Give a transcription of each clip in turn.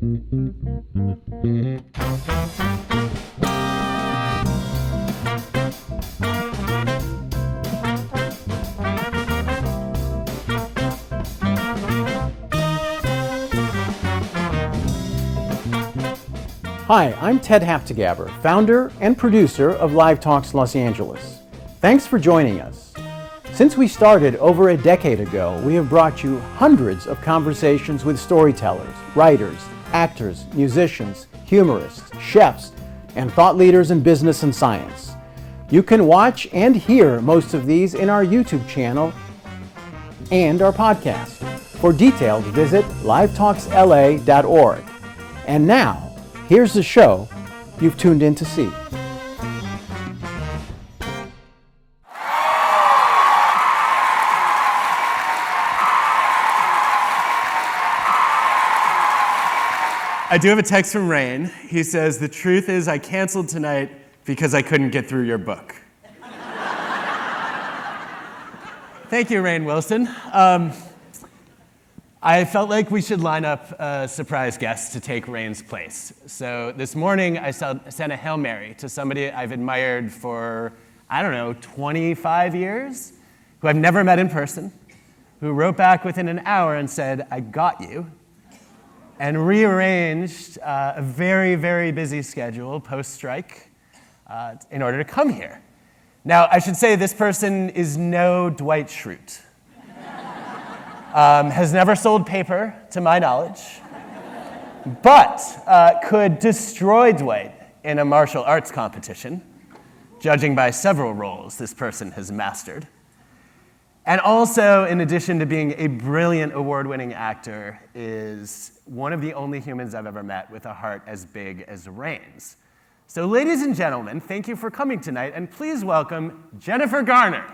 Hi, I'm Ted Haftegabber, founder and producer of Live Talks Los Angeles. Thanks for joining us. Since we started over a decade ago, we have brought you hundreds of conversations with storytellers, writers, actors, musicians, humorists, chefs, and thought leaders in business and science. You can watch and hear most of these in our YouTube channel and our podcast. For details, visit livetalksla.org. And now, here's the show you've tuned in to see. I do have a text from Rainn. He says, "The truth is I canceled tonight because I couldn't get through your book." Thank you, Rainn Wilson. I felt like we should line up a surprise guest to take Rainn's place. So this morning, I sent a Hail Mary to somebody I've admired for, 25 years, who I've never met in person, who wrote back within an hour and said, "I got you," and rearranged a very, very busy schedule post-strike in order to come here. Now, I should say this person is no Dwight Schrute. Has never sold paper, to my knowledge, but could destroy Dwight in a martial arts competition, judging by several roles this person has mastered. And also, in addition to being a brilliant award-winning actor, is one of the only humans I've ever met with a heart as big as Rainn's. So ladies and gentlemen, thank you for coming tonight, and please welcome Jennifer Garner.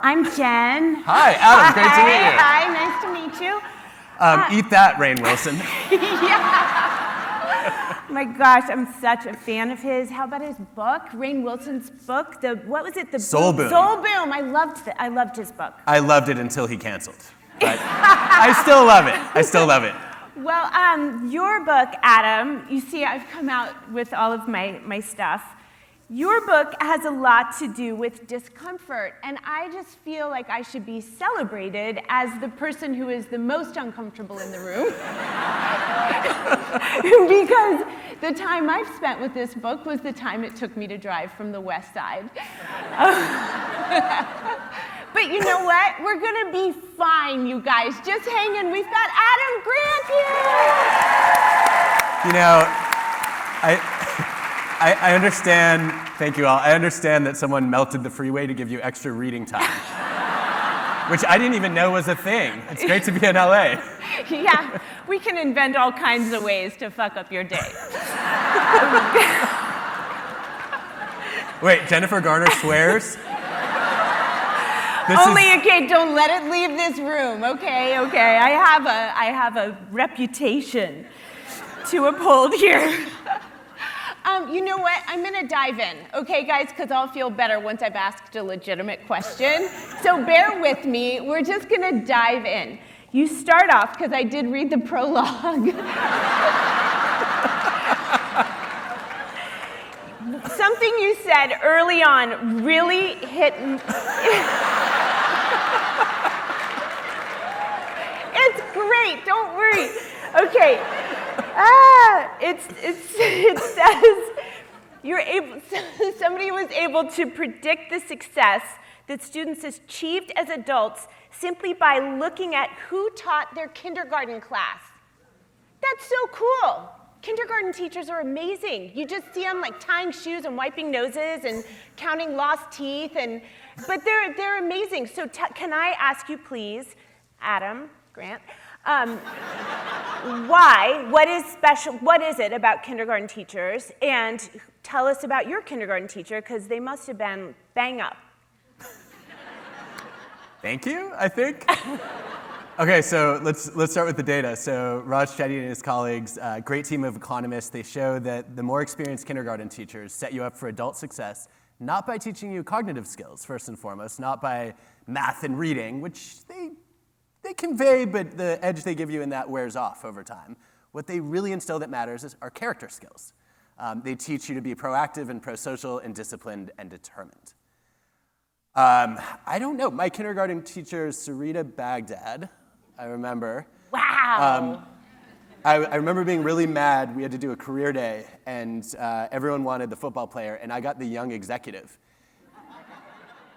I'm Jen. Hi, Adam. Great to meet you. Hi, nice to meet you. Eat that, Rainn Wilson. Yeah. My gosh, I'm such a fan of his. How about his book, Rainn Wilson's book? What was it? The Soul Boom. Soul Boom. I loved his book. I loved it until he canceled. But I still love it. Well, your book, Adam, you see I've come out with all of my stuff. Your book has a lot to do with discomfort, and I just feel like I should be celebrated as the person who is the most uncomfortable in the room. Because the time I've spent with this book was the time it took me to drive from the West Side. But you know what? We're gonna be fine, you guys. Just hang in. We've got Adam Grant here. You know, I understand, thank you all, I understand that someone melted the freeway to give you extra reading time, which I didn't even know was a thing. It's great to be in LA. Yeah, we can invent all kinds of ways to fuck up your day. Wait, Jennifer Garner swears? Okay, don't let it leave this room, okay? I have a reputation to uphold here. You know what? I'm going to dive in, okay, guys? Because I'll feel better once I've asked a legitimate question. So bear with me. We're just going to dive in. You start off, because I did read the prologue. Something you said early on really hit me. It's great. Don't worry. Okay. It says somebody was able to predict the success that students achieved as adults simply by looking at who taught their kindergarten class. That's so cool. Kindergarten teachers are amazing. You just see them like tying shoes and wiping noses and counting lost teeth, but they're amazing. So can I ask you please, Adam Grant, why? What is special? What is it about kindergarten teachers? And tell us about your kindergarten teacher, because they must have been bang up. Thank you, I think. Okay, so let's start with the data. So Raj Chetty and his colleagues, a great team of economists, they show that the more experienced kindergarten teachers set you up for adult success, not by teaching you cognitive skills, first and foremost, not by math and reading, which they convey, but the edge they give you in that wears off over time. What they really instill that matters are character skills. They teach you to be proactive and pro-social and disciplined and determined. I don't know. My kindergarten teacher, Sarita Baghdad, I remember. Wow. I remember being really mad. We had to do a career day, and everyone wanted the football player, and I got the young executive.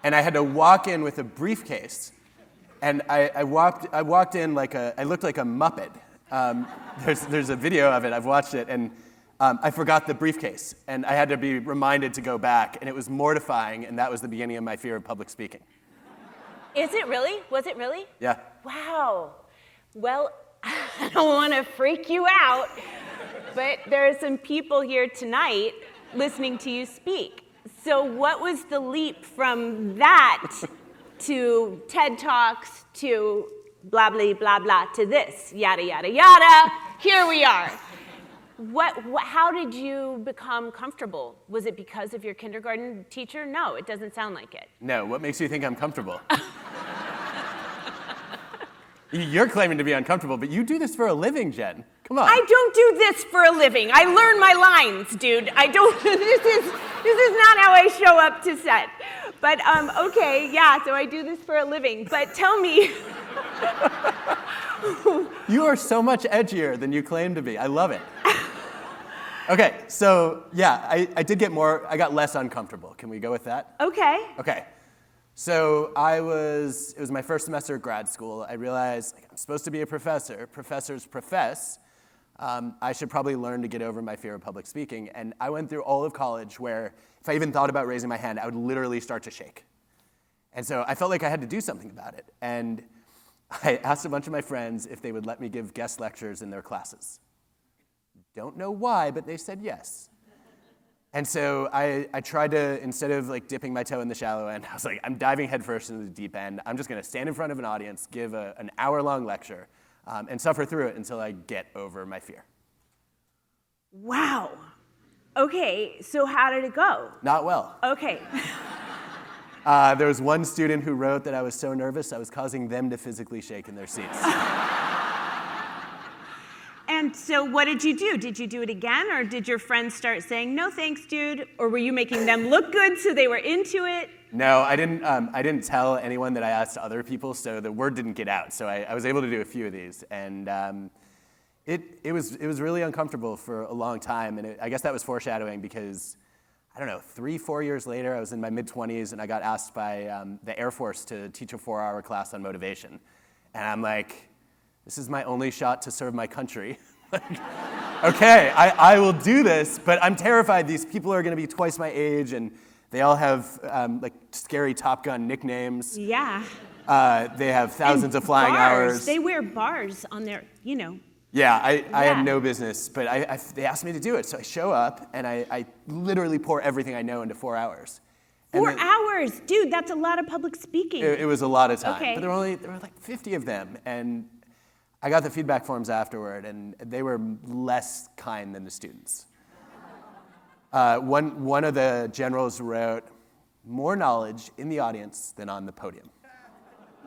And I had to walk in with a briefcase, and I walked in I looked like a Muppet. There's a video of it. I've watched it, and I forgot the briefcase, and I had to be reminded to go back, and it was mortifying, and that was the beginning of my fear of public speaking. Is it really? Was it really? Yeah. Wow. Well, I don't want to freak you out, but there are some people here tonight listening to you speak. So what was the leap from that to TED Talks to blah, blah, blah, blah, to this, yada, yada, yada? Here we are. How did you become comfortable? Was it because of your kindergarten teacher? No, it doesn't sound like it. No, what makes you think I'm comfortable? You're claiming to be uncomfortable, but you do this for a living, Jen. Come on. I don't do this for a living. I learn my lines, dude. I don't, this is not how I show up to set. But, okay, yeah, so I do this for a living. But tell me. You are so much edgier than you claim to be. I love it. Okay, so yeah, I got less uncomfortable. Can we go with that? Okay. Okay. So it was my first semester at grad school. I realized I'm supposed to be a professor. Professors profess. I should probably learn to get over my fear of public speaking. And I went through all of college where if I even thought about raising my hand, I would literally start to shake. And so I felt like I had to do something about it. And I asked a bunch of my friends if they would let me give guest lectures in their classes. Don't know why, but they said yes. And so I tried to, instead of dipping my toe in the shallow end, I was like, I'm diving headfirst into the deep end. I'm just going to stand in front of an audience, give an hour-long lecture, and suffer through it until I get over my fear. Wow. Okay, so how did it go? Not well. Okay. There was one student who wrote that I was so nervous I was causing them to physically shake in their seats. And so what did you do? Did you do it again, or did your friends start saying, no thanks, dude? Or were you making them look good so they were into it? No, I didn't tell anyone that I asked other people, so the word didn't get out. So I was able to do a few of these. And it was really uncomfortable for a long time. And I guess that was foreshadowing because, I don't know, 3-4 years later, I was in my mid-20s, and I got asked by the Air Force to teach a 4-hour class on motivation. And I'm like, this is my only shot to serve my country. Okay, I will do this, but I'm terrified. These people are going to be twice my age, and they all have scary Top Gun nicknames. Yeah. They have thousands of flying hours. They wear bars on their, Yeah, I had no business, but they asked me to do it, so I show up, and I literally pour everything I know into 4 hours. 4 hours? Dude, that's a lot of public speaking. It was a lot of time, okay. But there were 50 of them, and I got the feedback forms afterward, and they were less kind than the students. One of the generals wrote, more knowledge in the audience than on the podium.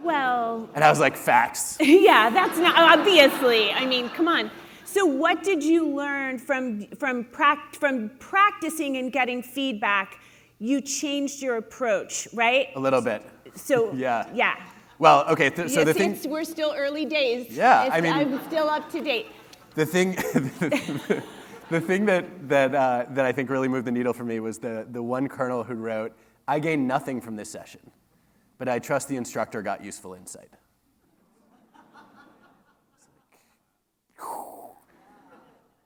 Well. And I was like, facts. Yeah, that's not, obviously. I mean, come on. So what did you learn from practicing and getting feedback? You changed your approach, right? A little bit. So, yeah. Well, okay, so the thing... We're still early days. Yeah, I'm still up to date. The thing that I think really moved the needle for me was the one colonel who wrote, I gained nothing from this session, but I trust the instructor got useful insight.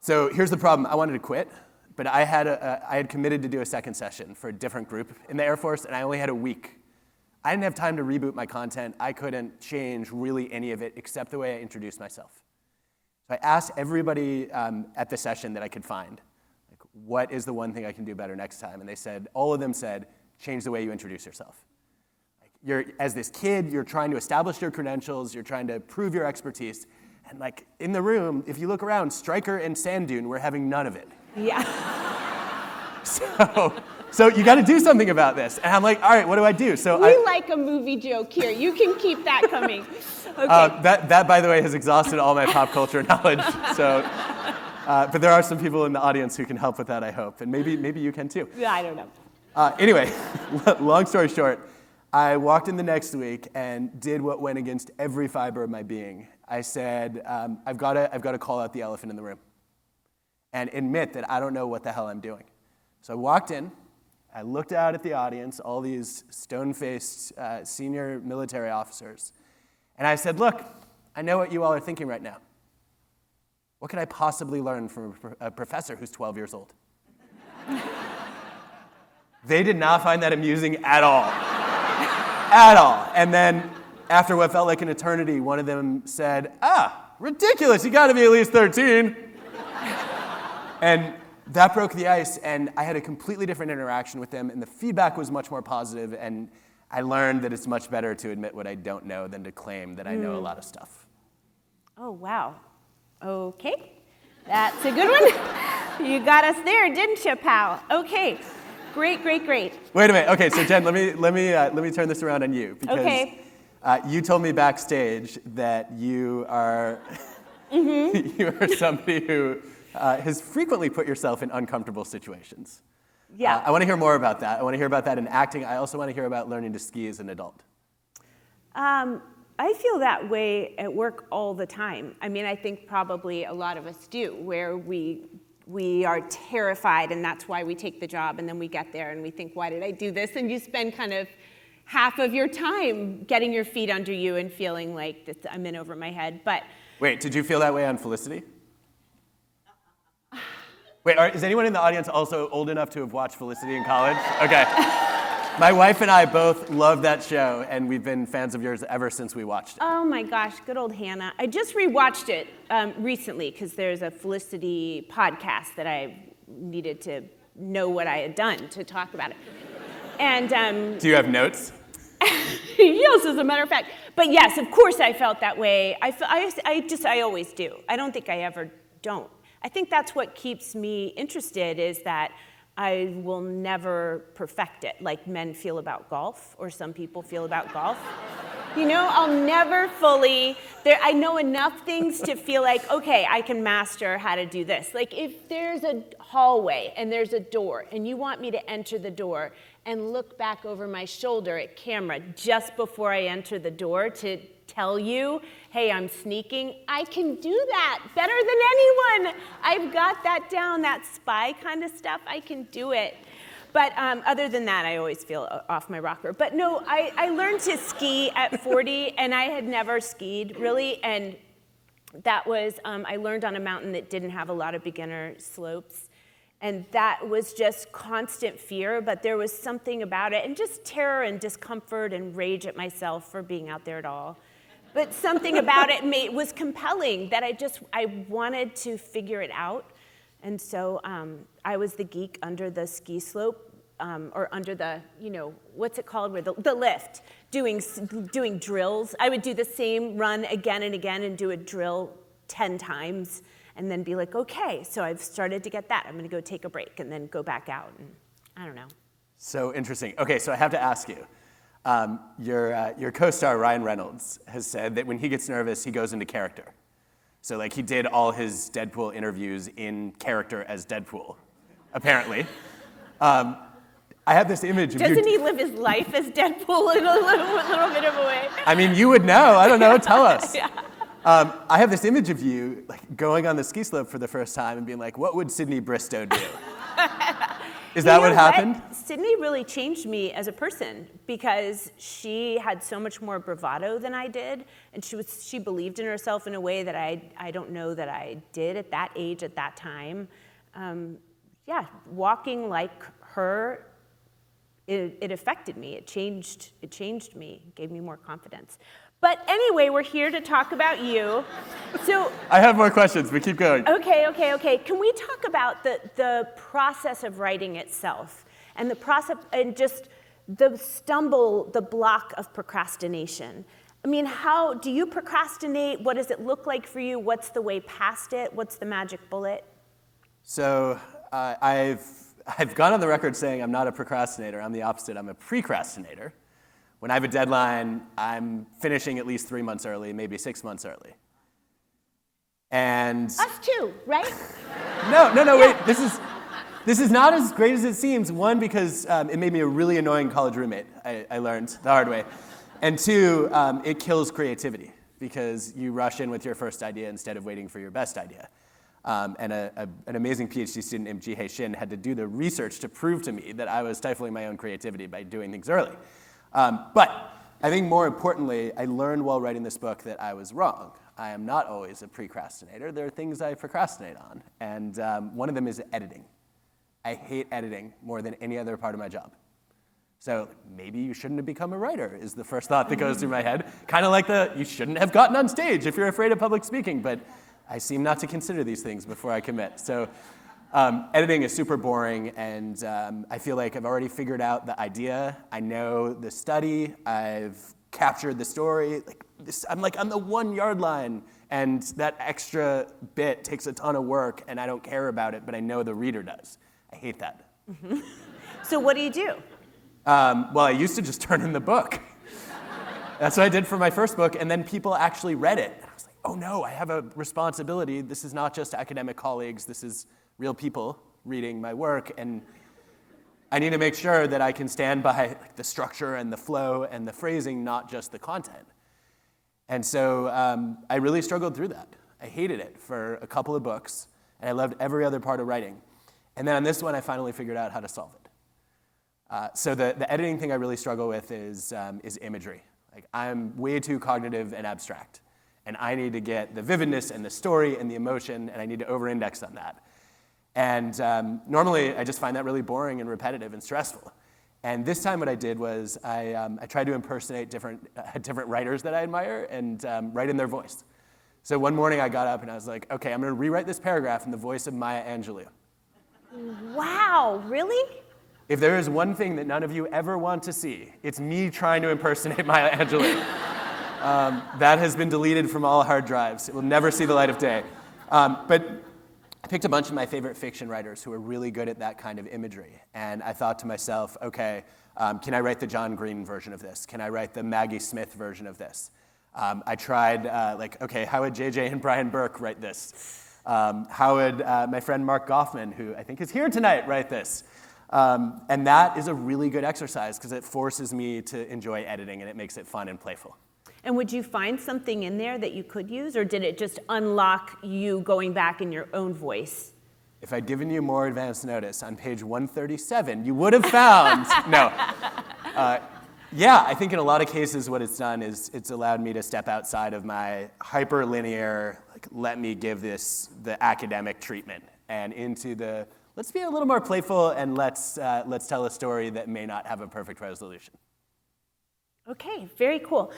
So here's the problem. I wanted to quit, but I had committed to do a second session for a different group in the Air Force, and I only had a week. I didn't have time to reboot my content. I couldn't change really any of it except the way I introduced myself. So I asked everybody at the session that I could find, what is the one thing I can do better next time? And all of them said, change the way you introduce yourself. as this kid, you're trying to establish your credentials, you're trying to prove your expertise. And like in the room, if you look around, Stryker and Sand Dune were having none of it. Yeah. So you got to do something about this. And I'm like, all right, what do I do? So We like a movie joke here. You can keep that coming. Okay. That, by the way, has exhausted all my pop culture knowledge. So, but there are some people in the audience who can help with that, I hope. And maybe you can too. I don't know. Anyway, long story short, I walked in the next week and did what went against every fiber of my being. I said, I've got to call out the elephant in the room and admit that I don't know what the hell I'm doing. So I walked in, I looked out at the audience, all these stone-faced senior military officers, and I said, look, I know what you all are thinking right now. What could I possibly learn from a professor who's 12 years old? They did not find that amusing at all. At all. And then, after what felt like an eternity, one of them said, ridiculous, you gotta be at least 13. And that broke the ice, and I had a completely different interaction with them, and the feedback was much more positive, and I learned that it's much better to admit what I don't know than to claim that I know a lot of stuff. Oh, wow. Okay. That's a good one. You got us there, didn't you, pal? Okay. Great. Wait a minute. Okay, so Jen, let me turn this around on you, because okay. You told me backstage that you are you are somebody who has frequently put yourself in uncomfortable situations. Yeah. I want to hear more about that. I want to hear about that in acting. I also want to hear about learning to ski as an adult. I feel that way at work all the time. I mean, I think probably a lot of us do, where we are terrified, and that's why we take the job, and then we get there and we think, why did I do this? And you spend kind of half of your time getting your feet under you and feeling like I'm in over my head. But wait, did you feel that way on Felicity? Wait, is anyone in the audience also old enough to have watched Felicity in college? Okay. My wife and I both love that show, and we've been fans of yours ever since we watched it. Oh my gosh, good old Hannah. I just rewatched it recently because there's a Felicity podcast that I needed to know what I had done to talk about it. And do you have notes? Yes, as a matter of fact. But yes, of course I felt that way. I always do. I don't think I ever don't. I think that's what keeps me interested, is that I will never perfect it like men feel about golf, or some people feel about golf. You know, I'll never fully, I know enough things to feel like, okay, I can master how to do this. Like if there's a hallway and there's a door and you want me to enter the door and look back over my shoulder at camera just before I enter the door to tell you, hey, I'm sneaking, I can do that better than anyone. I've got that down, that spy kind of stuff, I can do it. But other than that, I always feel off my rocker. But no, I learned to ski at 40, and I had never skied, really. And that was, I learned on a mountain that didn't have a lot of beginner slopes. And that was just constant fear, but there was something about it, and just terror and discomfort and rage at myself for being out there at all. But something about it was compelling, that I wanted to figure it out. And so I was the geek under the ski slope, or under the, what's it called, where the lift, doing drills. I would do the same run again and again and do a drill 10 times and then be like, okay, so I've started to get that. I'm going to go take a break and then go back out. And I don't know. So interesting. Okay, so I have to ask you. Your co-star, Rainn Reynolds, has said that when he gets nervous, he goes into character. So like he did all his Deadpool interviews in character as Deadpool, apparently. I have this image of you. Doesn't he live his life as Deadpool in a little bit of a way? I mean, you would know. I don't know. Tell us. Yeah. I have this image of you like going on the ski slope for the first time and being like, what would Sydney Bristow do? Is that what happened? Sydney really changed me as a person, because she had so much more bravado than I did, and she believed in herself in a way that I don't know that I did at that age, at that time. Walking like her, it affected me. It changed me, gave me more confidence. But anyway, we're here to talk about you. So I have more questions, but keep going. Okay. Can we talk about the process of writing itself, and the process, and just the block of procrastination. I mean, how do you procrastinate? What does it look like for you? What's the way past it? What's the magic bullet? So I've gone on the record saying I'm not a procrastinator. I'm the opposite. I'm a precrastinator. When I have a deadline, I'm finishing at least 3 months early, maybe 6 months early. And Us too, right? no, wait. This is not as great as it seems. One, because it made me a really annoying college roommate. I learned the hard way. And two, it kills creativity because you rush in with your first idea instead of waiting for your best idea. And an amazing Ph.D. student named Ji-Hye Shin had to do the research to prove to me that I was stifling my own creativity by doing things early. But I think more importantly, I learned while writing this book that I was wrong. I am not always a precrastinator. There are things I procrastinate on. And one of them is editing. I hate editing more than any other part of my job. So maybe you shouldn't have become a writer is the first thought that goes through my head. Kind of like you shouldn't have gotten on stage if you're afraid of public speaking. But I seem not to consider these things before I commit. So editing is super boring, and I feel like I've already figured out the idea. I know the study. I've captured the story. I'm on the 1 yard line, and that extra bit takes a ton of work, and I don't care about it, but I know the reader does. I hate that. Mm-hmm. So what do you do? Well, I used to just turn in the book. That's what I did for my first book, and then people actually read it. And I was like, oh no, I have a responsibility. This is not just academic colleagues. This is real people reading my work, and I need to make sure that I can stand by the structure and the flow and the phrasing, not just the content. And so I really struggled through that. I hated it for a couple of books, and I loved every other part of writing. And then on this one, I finally figured out how to solve it. So the editing thing I really struggle with is imagery. I'm way too cognitive and abstract, and I need to get the vividness and the story and the emotion, and I need to over-index on that. And normally, I just find that really boring and repetitive and stressful. And this time what I did was I tried to impersonate different writers that I admire and write in their voice. So one morning I got up and I was like, okay, I'm going to rewrite this paragraph in the voice of Maya Angelou. Wow, really? If there is one thing that none of you ever want to see, it's me trying to impersonate Maya Angelou. That has been deleted from all hard drives. It will never see the light of day. But I picked a bunch of my favorite fiction writers who are really good at that kind of imagery. And I thought to myself, okay, can I write the John Green version of this? Can I write the Maggie Smith version of this? I tried, okay, how would J.J. and Brian Burke write this? How would my friend Mark Goffman, who I think is here tonight, write this? And that is a really good exercise because it forces me to enjoy editing and it makes it fun and playful. And would you find something in there that you could use, or did it just unlock you going back in your own voice? If I'd given you more advance notice, on page 137, you would have found, no. Yeah, I think in a lot of cases what it's done is it's allowed me to step outside of my hyperlinear, let me give this the academic treatment, and into the, let's be a little more playful and let's tell a story that may not have a perfect resolution. Okay, very cool.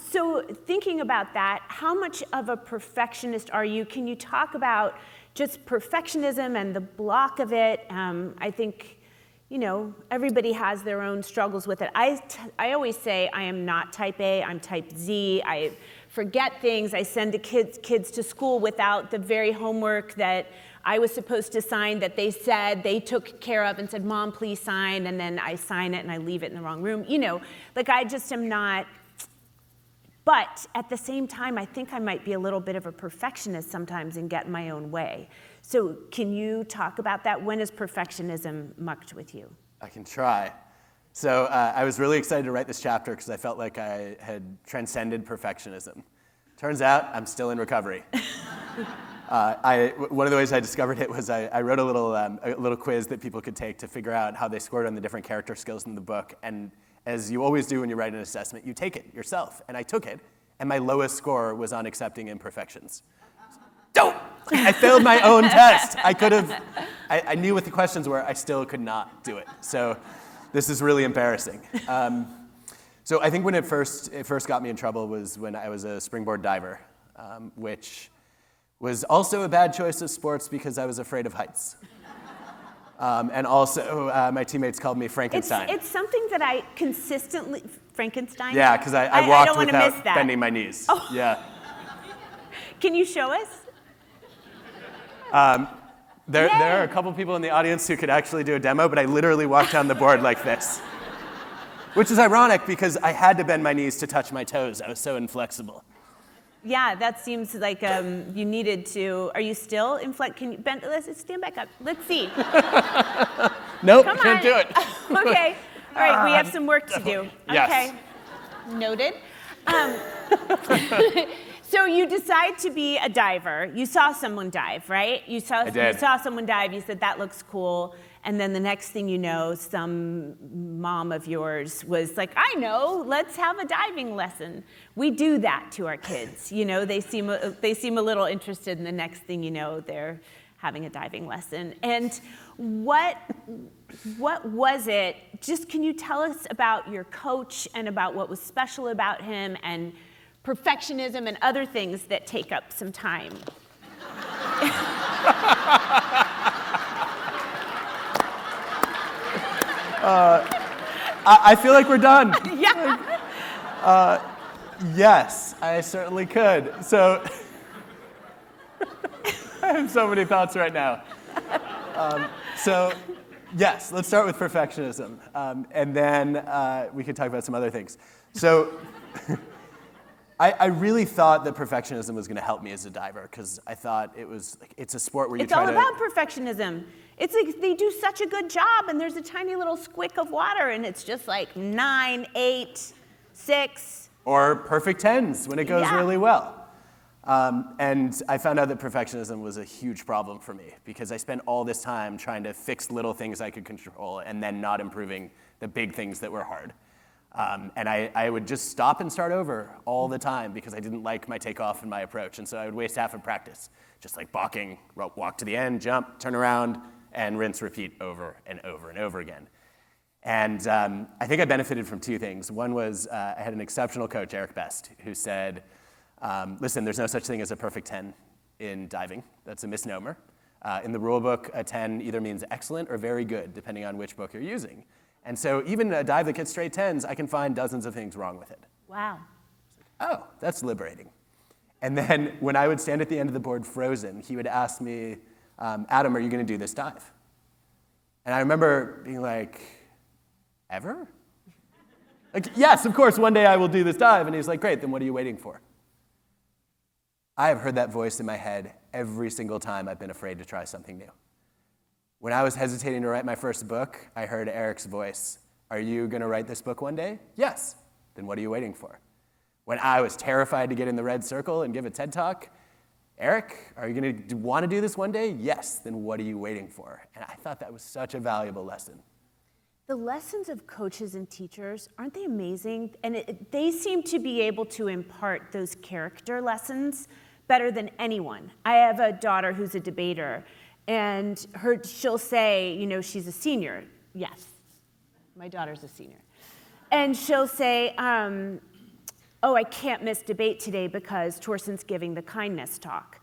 So thinking about that, how much of a perfectionist are you? Can you talk about just perfectionism and the block of it? I think, everybody has their own struggles with it. I always say I am not type A, I'm type Z. I forget things. I send the kids to school without the very homework that I was supposed to sign that they said they took care of and said, Mom, please sign, and then I sign it and I leave it in the wrong room. I just am not. But at the same time, I think I might be a little bit of a perfectionist sometimes and get in my own way. So can you talk about that? When has perfectionism mucked with you? I can try. So I was really excited to write this chapter because I felt like I had transcended perfectionism. Turns out I'm still in recovery. One of the ways I discovered it was I wrote a little quiz that people could take to figure out how they scored on the different character skills in the book. And as you always do when you write an assessment, you take it yourself. And I took it, and my lowest score was on accepting imperfections. I failed my own test. I knew what the questions were. I still could not do it. So this is really embarrassing. So I think when it first got me in trouble was when I was a springboard diver, which was also a bad choice of sports because I was afraid of heights. And also, my teammates called me Frankenstein. It's something that I consistently, Frankenstein? Yeah, because I walked don't miss without that. bending my knees. Oh. Yeah. Can you show us? There are a couple people in the audience who could actually do a demo, but I literally walked down the board like this. Which is ironic because I had to bend my knees to touch my toes. I was so inflexible. Yeah, that seems like you needed to. Are you still inflexible? Can you bend? Let's stand back up. Let's see. Nope, Come can't on. do it. Okay. All right, we have some work to do. Yes. Okay. Noted. So you decide to be a diver. You saw someone dive, right? I did. You saw someone dive. You said, that looks cool. And then the next thing you know, some mom of yours was like, I know, let's have a diving lesson. We do that to our kids. You know, they seem a little interested, and the next thing you know, they're having a diving lesson. And what was it? Just can you tell us about your coach and about what was special about him and perfectionism and other things that take up some time? I feel like we're done. Yeah. Yes, I certainly could. So, I have so many thoughts right now. Yes, let's start with perfectionism, and then we can talk about some other things. So, I really thought that perfectionism was going to help me as a diver because I thought it's a sport where you try to... It's all about perfectionism. It's like they do such a good job, and there's a tiny little squick of water, and it's just like 9, 8, 6. Or perfect 10s when it goes really well. And I found out that perfectionism was a huge problem for me because I spent all this time trying to fix little things I could control and then not improving the big things that were hard. And I would just stop and start over all the time because I didn't like my takeoff and my approach. And so I would waste half of practice, just like balking, walk to the end, jump, turn around, and rinse, repeat over and over and over again. And I think I benefited from two things. One was I had an exceptional coach, Eric Best, who said, listen, there's no such thing as a perfect 10 in diving. That's a misnomer. In the rule book, a 10 either means excellent or very good, depending on which book you're using. And so even a dive that gets straight 10s, I can find dozens of things wrong with it. Wow. Oh, that's liberating. And then when I would stand at the end of the board frozen, he would ask me, Adam, are you going to do this dive? And I remember being like, ever? Like, yes, of course, one day I will do this dive. And he's like, great, then what are you waiting for? I have heard that voice in my head every single time I've been afraid to try something new. When I was hesitating to write my first book, I heard Eric's voice. Are you going to write this book one day? Yes. Then what are you waiting for? When I was terrified to get in the red circle and give a TED Talk, Eric, are you going to want to do this one day? Yes. Then what are you waiting for? And I thought that was such a valuable lesson. The lessons of coaches and teachers, aren't they amazing? And they seem to be able to impart those character lessons better than anyone. I have a daughter who's a debater, and she'll say, you know, she's a senior. Yes, my daughter's a senior. And she'll say, oh, I can't miss debate today because Torsten's giving the kindness talk.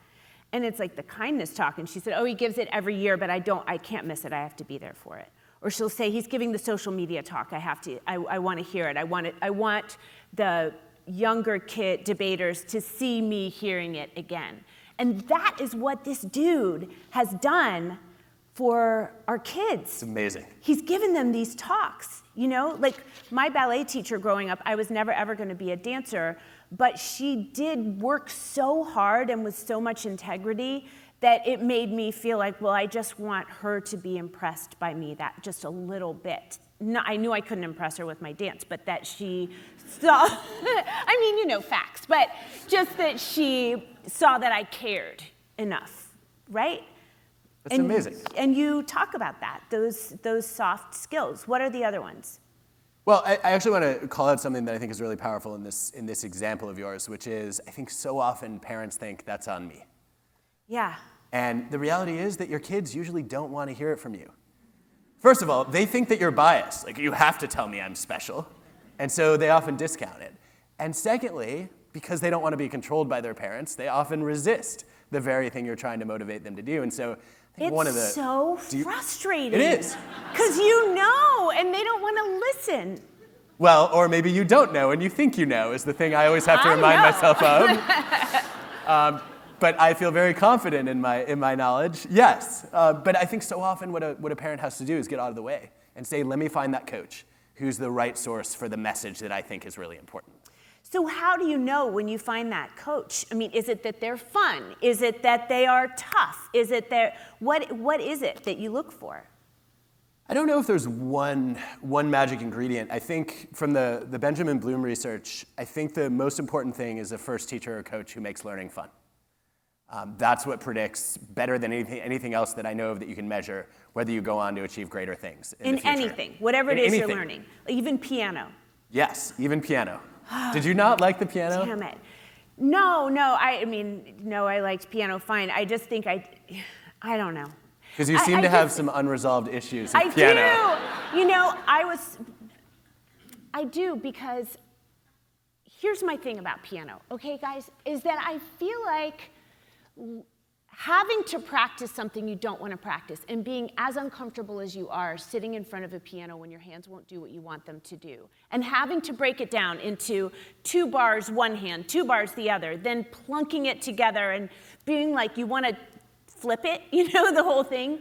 And it's like the kindness talk, and she said, oh, he gives it every year, but I can't miss it, I have to be there for it. Or she'll say, he's giving the social media talk, I want to hear it. I want the younger kid debaters to see me hearing it again. And that is what this dude has done for our kids. It's amazing. He's given them these talks, you know? Like my ballet teacher growing up, I was never ever gonna be a dancer, but she did work so hard and with so much integrity that it made me feel like, well, I just want her to be impressed by me that just a little bit. No, I knew I couldn't impress her with my dance, but that she saw, I mean, you know, facts, but just that she saw that I cared enough, right? That's amazing. And you talk about that, those soft skills. What are the other ones? Well, I actually want to call out something that I think is really powerful in this example of yours, which is I think so often parents think that's on me. Yeah. And the reality is that your kids usually don't want to hear it from you. First of all, they think that you're biased. Like, you have to tell me I'm special. And so they often discount it. And secondly, because they don't want to be controlled by their parents, they often resist the very thing you're trying to motivate them to do. And so It's so frustrating. It is. Because you know, and they don't want to listen. Well, or maybe you don't know and you think you know is the thing I always have to remind myself of. But I feel very confident in my knowledge. Yes, but I think so often what a parent has to do is get out of the way and say, let me find that coach who's the right source for the message that I think is really important. So how do you know when you find that coach? I mean, is it that they're fun? Is it that they are tough? Is it that what is it that you look for? I don't know if there's one magic ingredient. I think from the Benjamin Bloom research, I think the most important thing is a first teacher or coach who makes learning fun. That's what predicts better than anything else that I know of that you can measure whether you go on to achieve greater things in the future. Anything, whatever it is you're learning, even piano. Yes, even piano. Did you not like the piano? Damn it. No, I liked piano fine. I just think I don't know. Because you seem to have some unresolved issues with piano. I do. You know, I do because here's my thing about piano, okay, guys, is that I feel like having to practice something you don't want to practice and being as uncomfortable as you are sitting in front of a piano when your hands won't do what you want them to do, and having to break it down into 2 bars one hand, 2 bars the other, then plunking it together and being like you want to flip it, you know, the whole thing.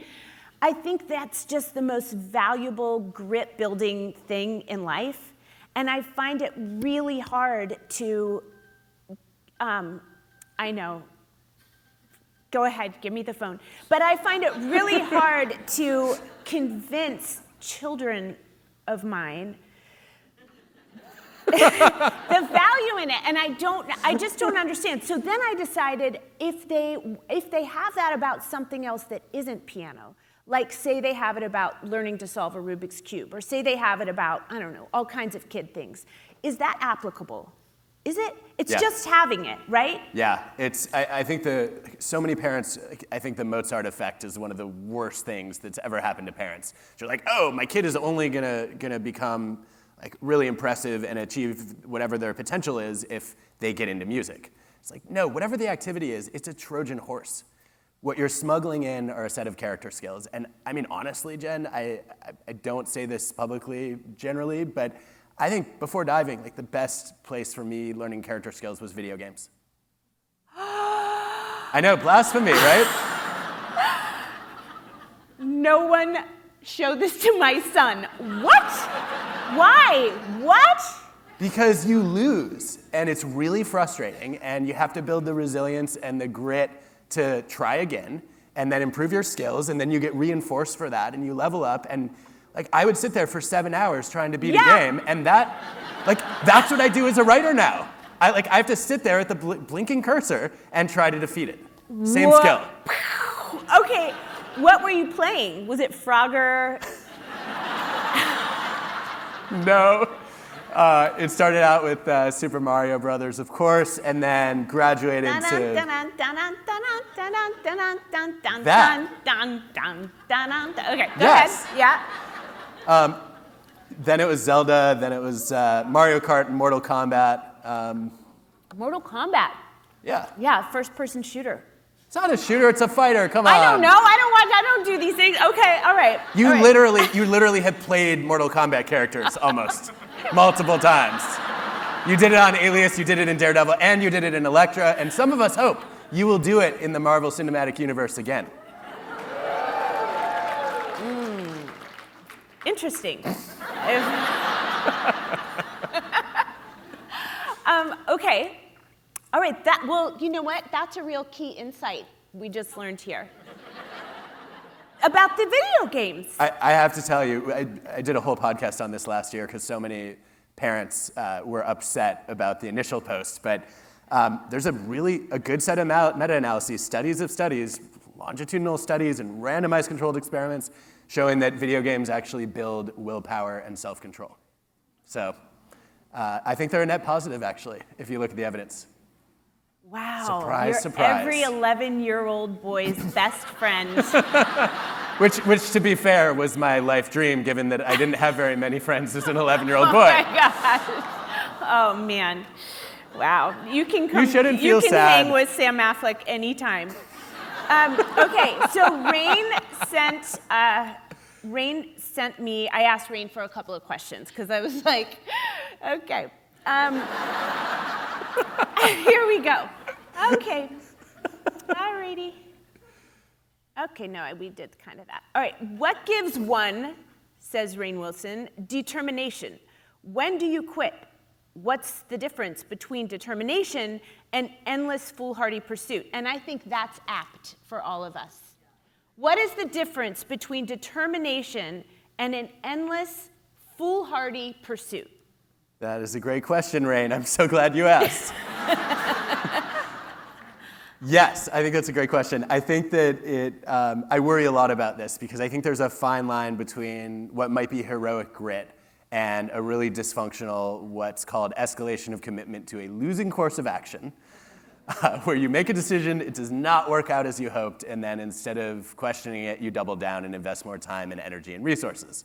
I think that's just the most valuable grit building thing in life, and I find it really hard to, I know, go ahead, give me the phone. But I find it really hard to convince children of mine the value in it, and I just don't understand. So then I decided if they have that about something else that isn't piano, like say they have it about learning to solve a Rubik's Cube, or say they have it about, I don't know, all kinds of kid things, is that applicable? Is it? It's just having it, right? Yeah, I think so many parents, I think the Mozart effect is one of the worst things that's ever happened to parents. You're like, oh, my kid is only gonna become like really impressive and achieve whatever their potential is if they get into music. It's like, no, whatever the activity is, it's a Trojan horse. What you're smuggling in are a set of character skills. And I mean, honestly, Jen, I don't say this publicly generally, but I think before diving, like the best place for me learning character skills was video games. I know, blasphemy, right? No one show this to my son. What? Why? What? Because you lose, and it's really frustrating, and you have to build the resilience and the grit to try again, and then improve your skills, and then you get reinforced for that, and you level up, and like I would sit there for 7 hours trying to beat a game, and that's what I do as a writer now. I have to sit there at the blinking cursor and try to defeat it. Same skill. Okay, what were you playing? Was it Frogger? No. It started out with Super Mario Brothers, of course, and then graduated to that. Okay, go yes. ahead. Yeah. Then it was Zelda, then it was Mario Kart and Mortal Kombat. Mortal Kombat. Yeah. Yeah, first-person shooter. It's not a shooter, it's a fighter, come on. I don't know, I don't do these things. Okay, all right. You literally have played Mortal Kombat characters almost, multiple times. You did it on Alias, you did it in Daredevil, and you did it in Elektra, and some of us hope you will do it in the Marvel Cinematic Universe again. Interesting. Okay. All right. Well, you know what? That's a real key insight we just learned here about the video games. I have to tell you, I did a whole podcast on this last year because so many parents were upset about the initial post. But there's a good set of meta-analyses, studies of studies, longitudinal studies and randomized controlled experiments showing that video games actually build willpower and self-control. So I think they're a net positive, actually, if you look at the evidence. Wow. Surprise, You're surprise. Every 11-year-old boy's best friend. Which, to be fair, was my life dream, given that I didn't have very many friends as an 11-year-old boy. Oh, my gosh. Oh, man. Wow. You can come. You shouldn't feel sad. Hang with Sam Affleck anytime. Okay, so Rainn sent me, I asked Rainn for a couple of questions because I was like, okay. Here we go. Okay. Alrighty. Okay, no, we did kind of that. All right, what gives one, says Rainn Wilson, determination? When do you quit? What's the difference between determination and endless foolhardy pursuit? And I think that's apt for all of us. What is the difference between determination and an endless foolhardy pursuit? That is a great question, Rainn. I'm so glad you asked. Yes, I think that's a great question. I think that I worry a lot about this because I think there's a fine line between what might be heroic grit and a really dysfunctional, what's called escalation of commitment to a losing course of action, where you make a decision, it does not work out as you hoped, and then instead of questioning it, you double down and invest more time and energy and resources.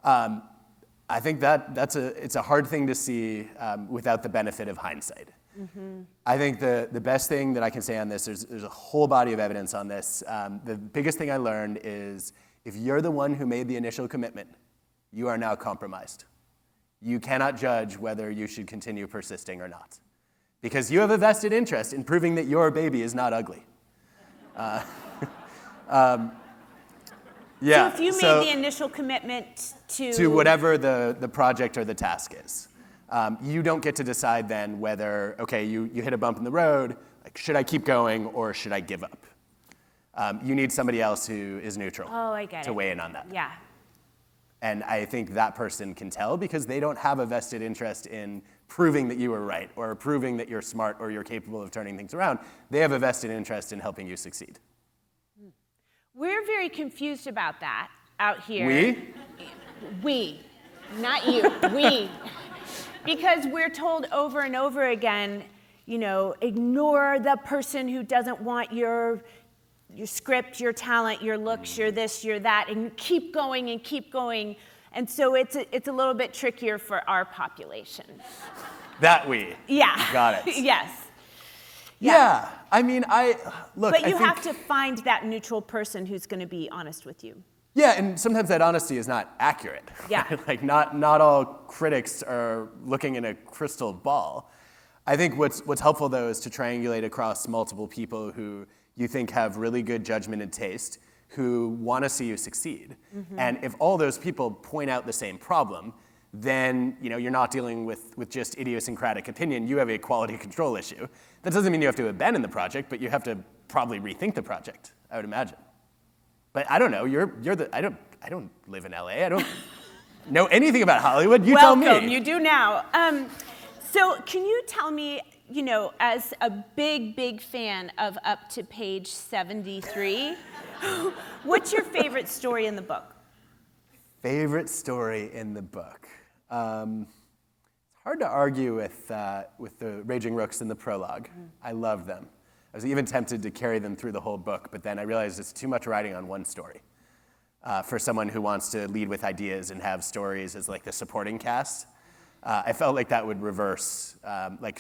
I think it's a hard thing to see without the benefit of hindsight. Mm-hmm. I think the best thing that I can say on this, there's a whole body of evidence on this. The biggest thing I learned is if you're the one who made the initial commitment, you are now compromised. You cannot judge whether you should continue persisting or not, because you have a vested interest in proving that your baby is not ugly. Yeah. So if you made the initial commitment to whatever the project or the task is, you don't get to decide then whether, okay, you hit a bump in the road, like, should I keep going or should I give up? You need somebody else who is neutral to weigh in on that. Yeah. And I think that person can tell because they don't have a vested interest in proving that you were right or proving that you're smart or you're capable of turning things around. They have a vested interest in helping you succeed. We're very confused about that out here. We, not you, we. Because we're told over and over again, ignore the person who doesn't want your script, your talent, your looks, your this, your that, and keep going and keep going. And so it's a little bit trickier for our population. Yeah. Got it. Yes. Yeah. I mean, But you have to find that neutral person who's going to be honest with you. Yeah, and sometimes that honesty is not accurate. Yeah. Like not all critics are looking in a crystal ball. I think what's helpful though is to triangulate across multiple people who you think have really good judgment and taste, who want to see you succeed. Mm-hmm. And if all those people point out the same problem, then you're not dealing with just idiosyncratic opinion. You have a quality control issue. That doesn't mean you have to abandon the project, but you have to probably rethink the project, I would imagine. But I don't know. I don't live in LA. I don't know anything about Hollywood. You tell me. Welcome. You do now. So can you tell me, as a big fan of up to page 73, what's your favorite story in the book? Favorite story in the book. It's hard to argue with the Raging Rooks in the prologue. Mm-hmm. I love them. I was even tempted to carry them through the whole book, but then I realized it's too much writing on one story for someone who wants to lead with ideas and have stories as like the supporting cast. I felt like that would reverse.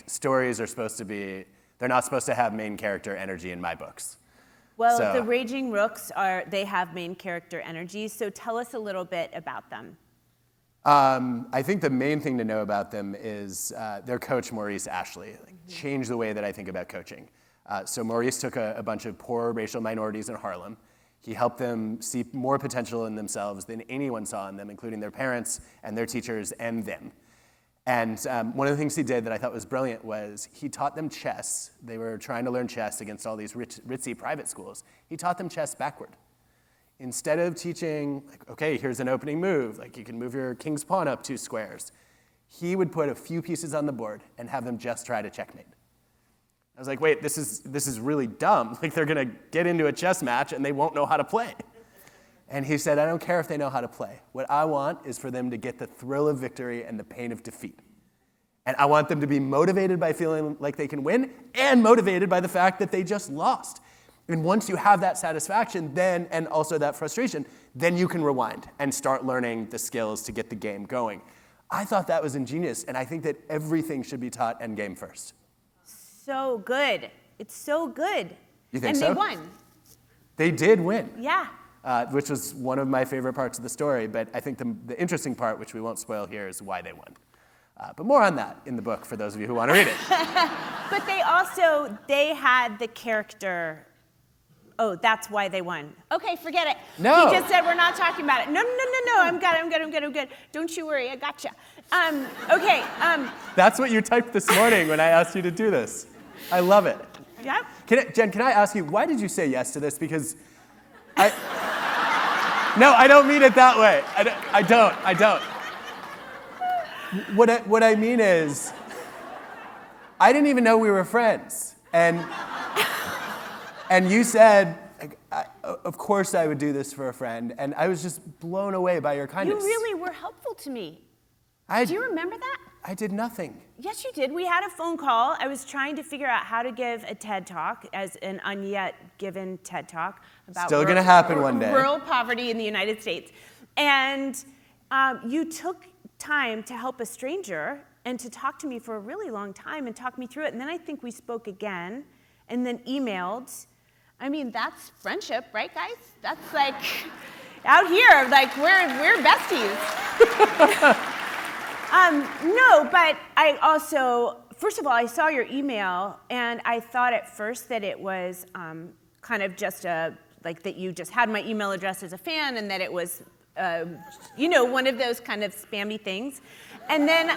Stories are supposed to be, they're not supposed to have main character energy in my books. Well, the Raging Rooks they have main character energy, so tell us a little bit about them. I think the main thing to know about them is their coach, Maurice Ashley, changed the way that I think about coaching. So Maurice took a bunch of poor racial minorities in Harlem. He helped them see more potential in themselves than anyone saw in them, including their parents and their teachers and them. And one of the things he did that I thought was brilliant was he taught them chess. They were trying to learn chess against all these ritzy private schools. He taught them chess backward. Instead of teaching, okay, here's an opening move, you can move your king's pawn up 2 squares, he would put a few pieces on the board and have them just try to checkmate. I was like, wait, this is really dumb. They're going to get into a chess match and they won't know how to play. And he said, I don't care if they know how to play. What I want is for them to get the thrill of victory and the pain of defeat. And I want them to be motivated by feeling like they can win and motivated by the fact that they just lost. And once you have that satisfaction, then, and also that frustration, then you can rewind and start learning the skills to get the game going. I thought that was ingenious, and I think that everything should be taught endgame first. So good. It's so good. You think so? And so? they won. They did win. Yeah. Which was one of my favorite parts of the story. But I think the interesting part, which we won't spoil here, is why they won. But more on that in the book for those of you who want to read it. But they had the character. Oh, that's why they won. Okay, forget it. No. He just said we're not talking about it. No. I'm good. Don't you worry, I gotcha. Okay. That's what you typed this morning when I asked you to do this. I love it. Yep. Jen, can I ask you, why did you say yes to this? Because No, I don't mean it that way. I don't. What I mean is, I didn't even know we were friends. And you said, of course I would do this for a friend. And I was just blown away by your kindness. You really were helpful to me. Do you remember that? I did nothing. Yes, you did. We had a phone call. I was trying to figure out how to give a TED Talk as an unyet given TED Talk about Still going to happen one day. Rural poverty in the United States. And you took time to help a stranger and to talk to me for a really long time and talk me through it. And then I think we spoke again and then emailed. I mean, that's friendship, right, guys? That's like out here, like we're besties. No, but I also, first of all, I saw your email and I thought at first that it was kind of just like that you just had my email address as a fan and that it was, one of those kind of spammy things. And then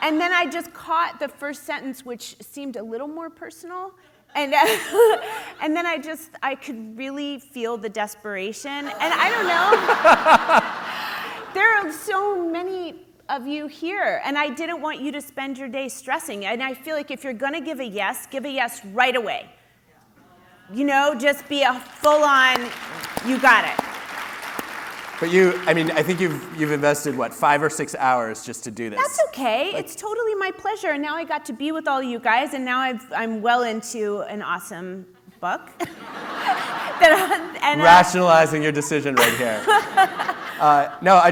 I just caught the first sentence, which seemed a little more personal. And then I could really feel the desperation. And I don't know, there are so many of you here, and I didn't want you to spend your day stressing. And I feel like if you're gonna give a yes right away. Just be a full-on, you got it. But I think you've invested, 5 or 6 hours just to do this. That's okay. It's totally my pleasure. And now I got to be with all you guys, and now I'm well into an awesome book. Rationalizing your decision right here. No, I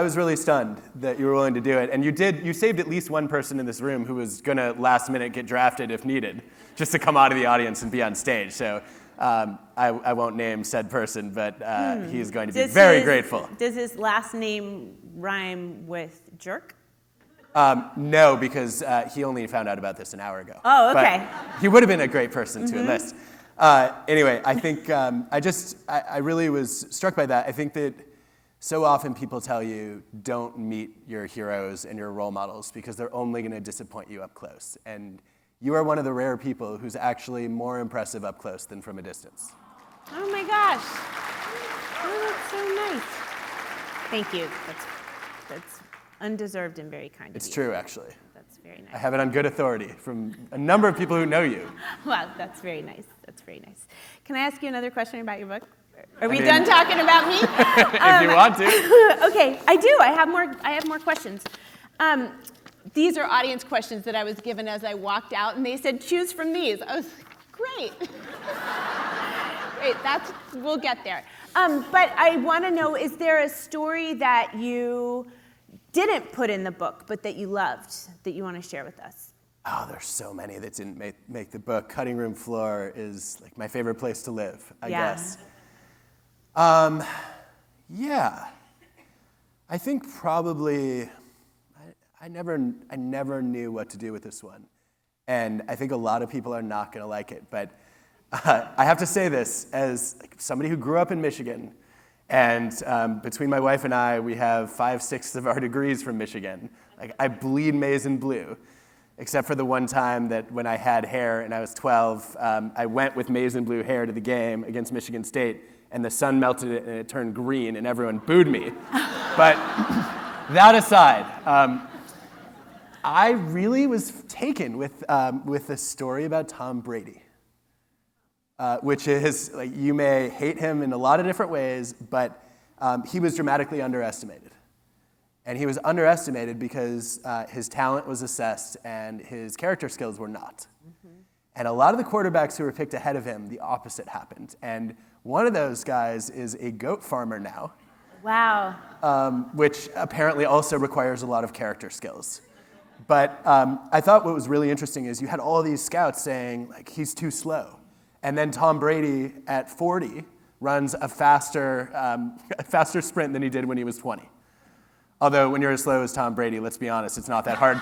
was really stunned that you were willing to do it. And you saved at least one person in this room who was going to last minute get drafted if needed, just to come out of the audience and be on stage. So I won't name said person, but he's going to be very grateful. Does his last name rhyme with jerk? No, because he only found out about this an hour ago. Oh, okay. But he would have been a great person to enlist. Anyway, I think I really was struck by that. I think that so often people tell you don't meet your heroes and your role models because they're only going to disappoint you up close. And you are one of the rare people who's actually more impressive up close than from a distance. Oh my gosh. Oh, that's so nice. Thank you. That's undeserved and very kind of you. It's true, actually. That's very nice. I have it on good authority from a number of people who know you. Well, that's very nice. That's very nice. Can I ask you another question about your book? Are we done talking about me? If you want to. Okay, I do. I have more questions. These are audience questions that I was given as I walked out, and they said, choose from these. I was like, great. Great, we'll get there. But I want to know, is there a story that you didn't put in the book, but that you loved, that you want to share with us? Oh, there's so many that didn't make the book. Cutting room floor is like my favorite place to live, I guess. Yeah. I think probably I never knew what to do with this one. And I think a lot of people are not going to like it. But I have to say this as somebody who grew up in Michigan. And between my wife and I, we have 5/6 of our degrees from Michigan. I bleed maize and blue, except for the one time that when I had hair and I was 12, I went with maize and blue hair to the game against Michigan State, and the sun melted it and it turned green, and everyone booed me. But that aside, I really was taken with a story about Tom Brady. Which is, you may hate him in a lot of different ways, but he was dramatically underestimated. And he was underestimated because his talent was assessed and his character skills were not. Mm-hmm. And a lot of the quarterbacks who were picked ahead of him, the opposite happened. And one of those guys is a goat farmer now. Wow. Which apparently also requires a lot of character skills. But I thought what was really interesting is you had all these scouts saying, he's too slow. And then Tom Brady at 40 runs a faster sprint than he did when he was 20. Although when you're as slow as Tom Brady, let's be honest, it's not that hard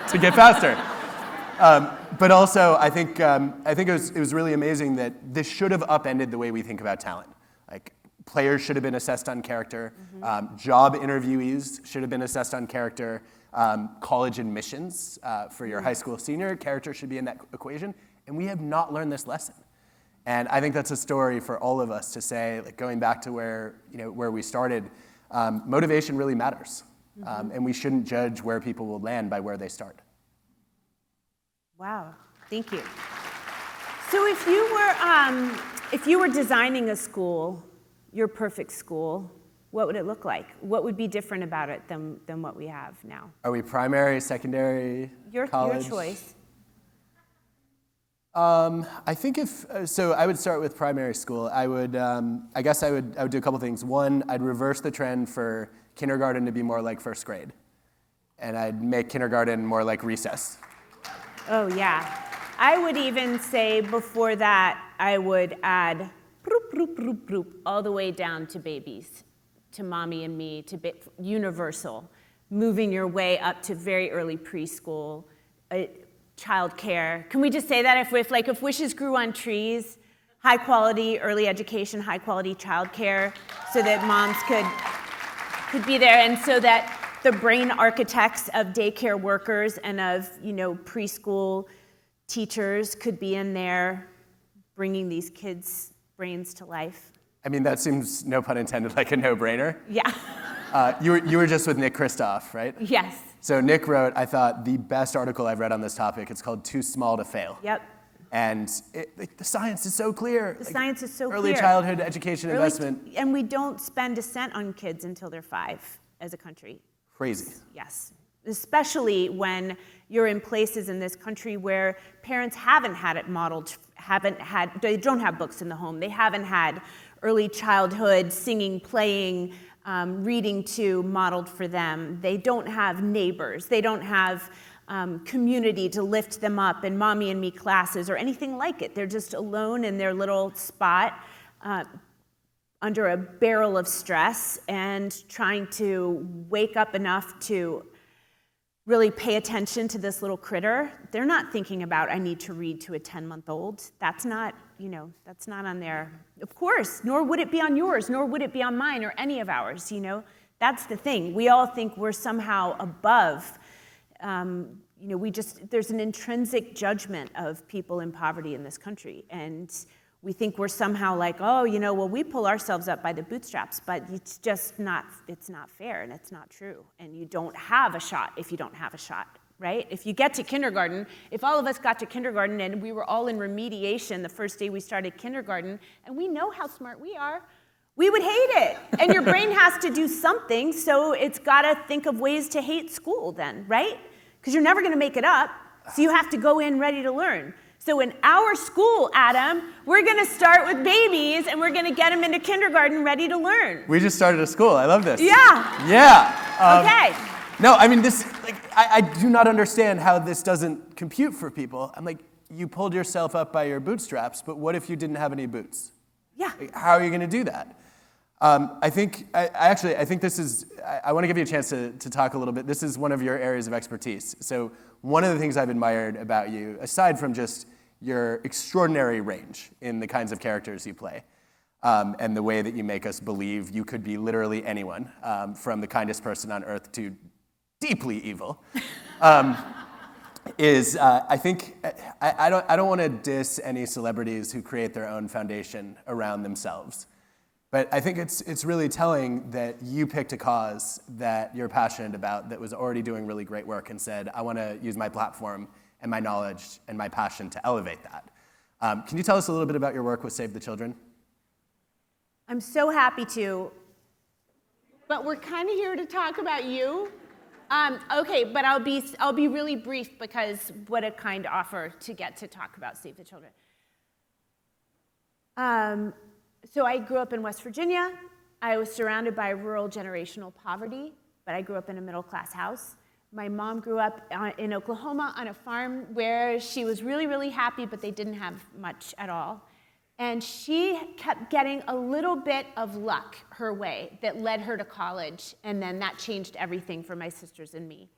to get faster. But also, I think it was really amazing that this should have upended the way we think about talent. Like, players should have been assessed on character. Job interviewees should have been assessed on character. College admissions for your high school senior, character should be in that equation. And we have not learned this lesson. And I think that's a story for all of us to say, like, going back to where we started, motivation really matters. And we shouldn't judge where people will land by where they start. Wow, thank you. So if you were designing a school, your perfect school, what would it look like? What would be different about it than what we have now? Are we primary, secondary, college? Your choice. I think so I would start with primary school. I would do a couple things. One, I'd reverse the trend for kindergarten to be more like first grade. And I'd make kindergarten more like recess. Oh, yeah. I would even say before that, I would add broop, broop, broop, broop, all the way down to babies, to mommy and me, to universal, moving your way up to very early preschool, childcare. Can we just say that if wishes grew on trees, high quality early education, high quality childcare, so that moms could be there, and so that the brain architects of daycare workers and of preschool teachers could be in there bringing these kids' brains to life. I mean, that seems, no pun intended, like a no-brainer. Yeah. You were just with Nick Kristof, right? Yes. So Nick wrote, I thought, the best article I've read on this topic. It's called Too Small to Fail. Yep. And the science is so clear. The science is so clear. Early childhood education investment. And we don't spend a cent on kids until they're 5 as a country. Crazy. Yes. Especially when you're in places in this country where parents haven't had it modeled, they don't have books in the home. They haven't had early childhood singing, playing, reading to modeled for them. They don't have neighbors. They don't have community to lift them up in mommy and me classes or anything like it. They're just alone in their little spot under a barrel of stress and trying to wake up enough to really pay attention to this little critter. They're not thinking about, I need to read to a 10-month-old. That's not on their, of course, nor would it be on yours, nor would it be on mine or any of ours, That's the thing. We all think we're somehow above. There's an intrinsic judgment of people in poverty in this country. And we think we're somehow like, we pull ourselves up by the bootstraps, but it's just not, it's not fair and it's not true. And you don't have a shot if you don't have a shot, right? If you get to kindergarten, if all of us got to kindergarten and we were all in remediation the first day we started kindergarten, and we know how smart we are, we would hate it. And your brain has to do something, so it's gotta think of ways to hate school then, right? Because you're never gonna make it up, so you have to go in ready to learn. So in our school, Adam, we're gonna start with babies and we're gonna get them into kindergarten ready to learn. We just started a school, I love this. Yeah. Yeah. Okay. No, I mean, I do not understand how this doesn't compute for people. I'm like, you pulled yourself up by your bootstraps, but what if you didn't have any boots? Yeah. Like, how are you gonna do that? I think this is, I want to give you a chance to talk a little bit. This is one of your areas of expertise. So one of the things I've admired about you, aside from just your extraordinary range in the kinds of characters you play, and the way that you make us believe you could be literally anyone, from the kindest person on earth to deeply evil, is I think I don't want to diss any celebrities who create their own foundation around themselves. But I think it's really telling that you picked a cause that you're passionate about that was already doing really great work and said, I want to use my platform and my knowledge and my passion to elevate that. Can you tell us a little bit about your work with Save the Children? I'm so happy to, but we're kind of here to talk about you. Okay, but I'll be really brief because what a kind offer to get to talk about Save the Children. So I grew up in West Virginia. I was surrounded by rural generational poverty, but I grew up in a middle-class house. My mom grew up in Oklahoma on a farm where she was really, really happy, but they didn't have much at all. And she kept getting a little bit of luck her way that led her to college, and then that changed everything for my sisters and me.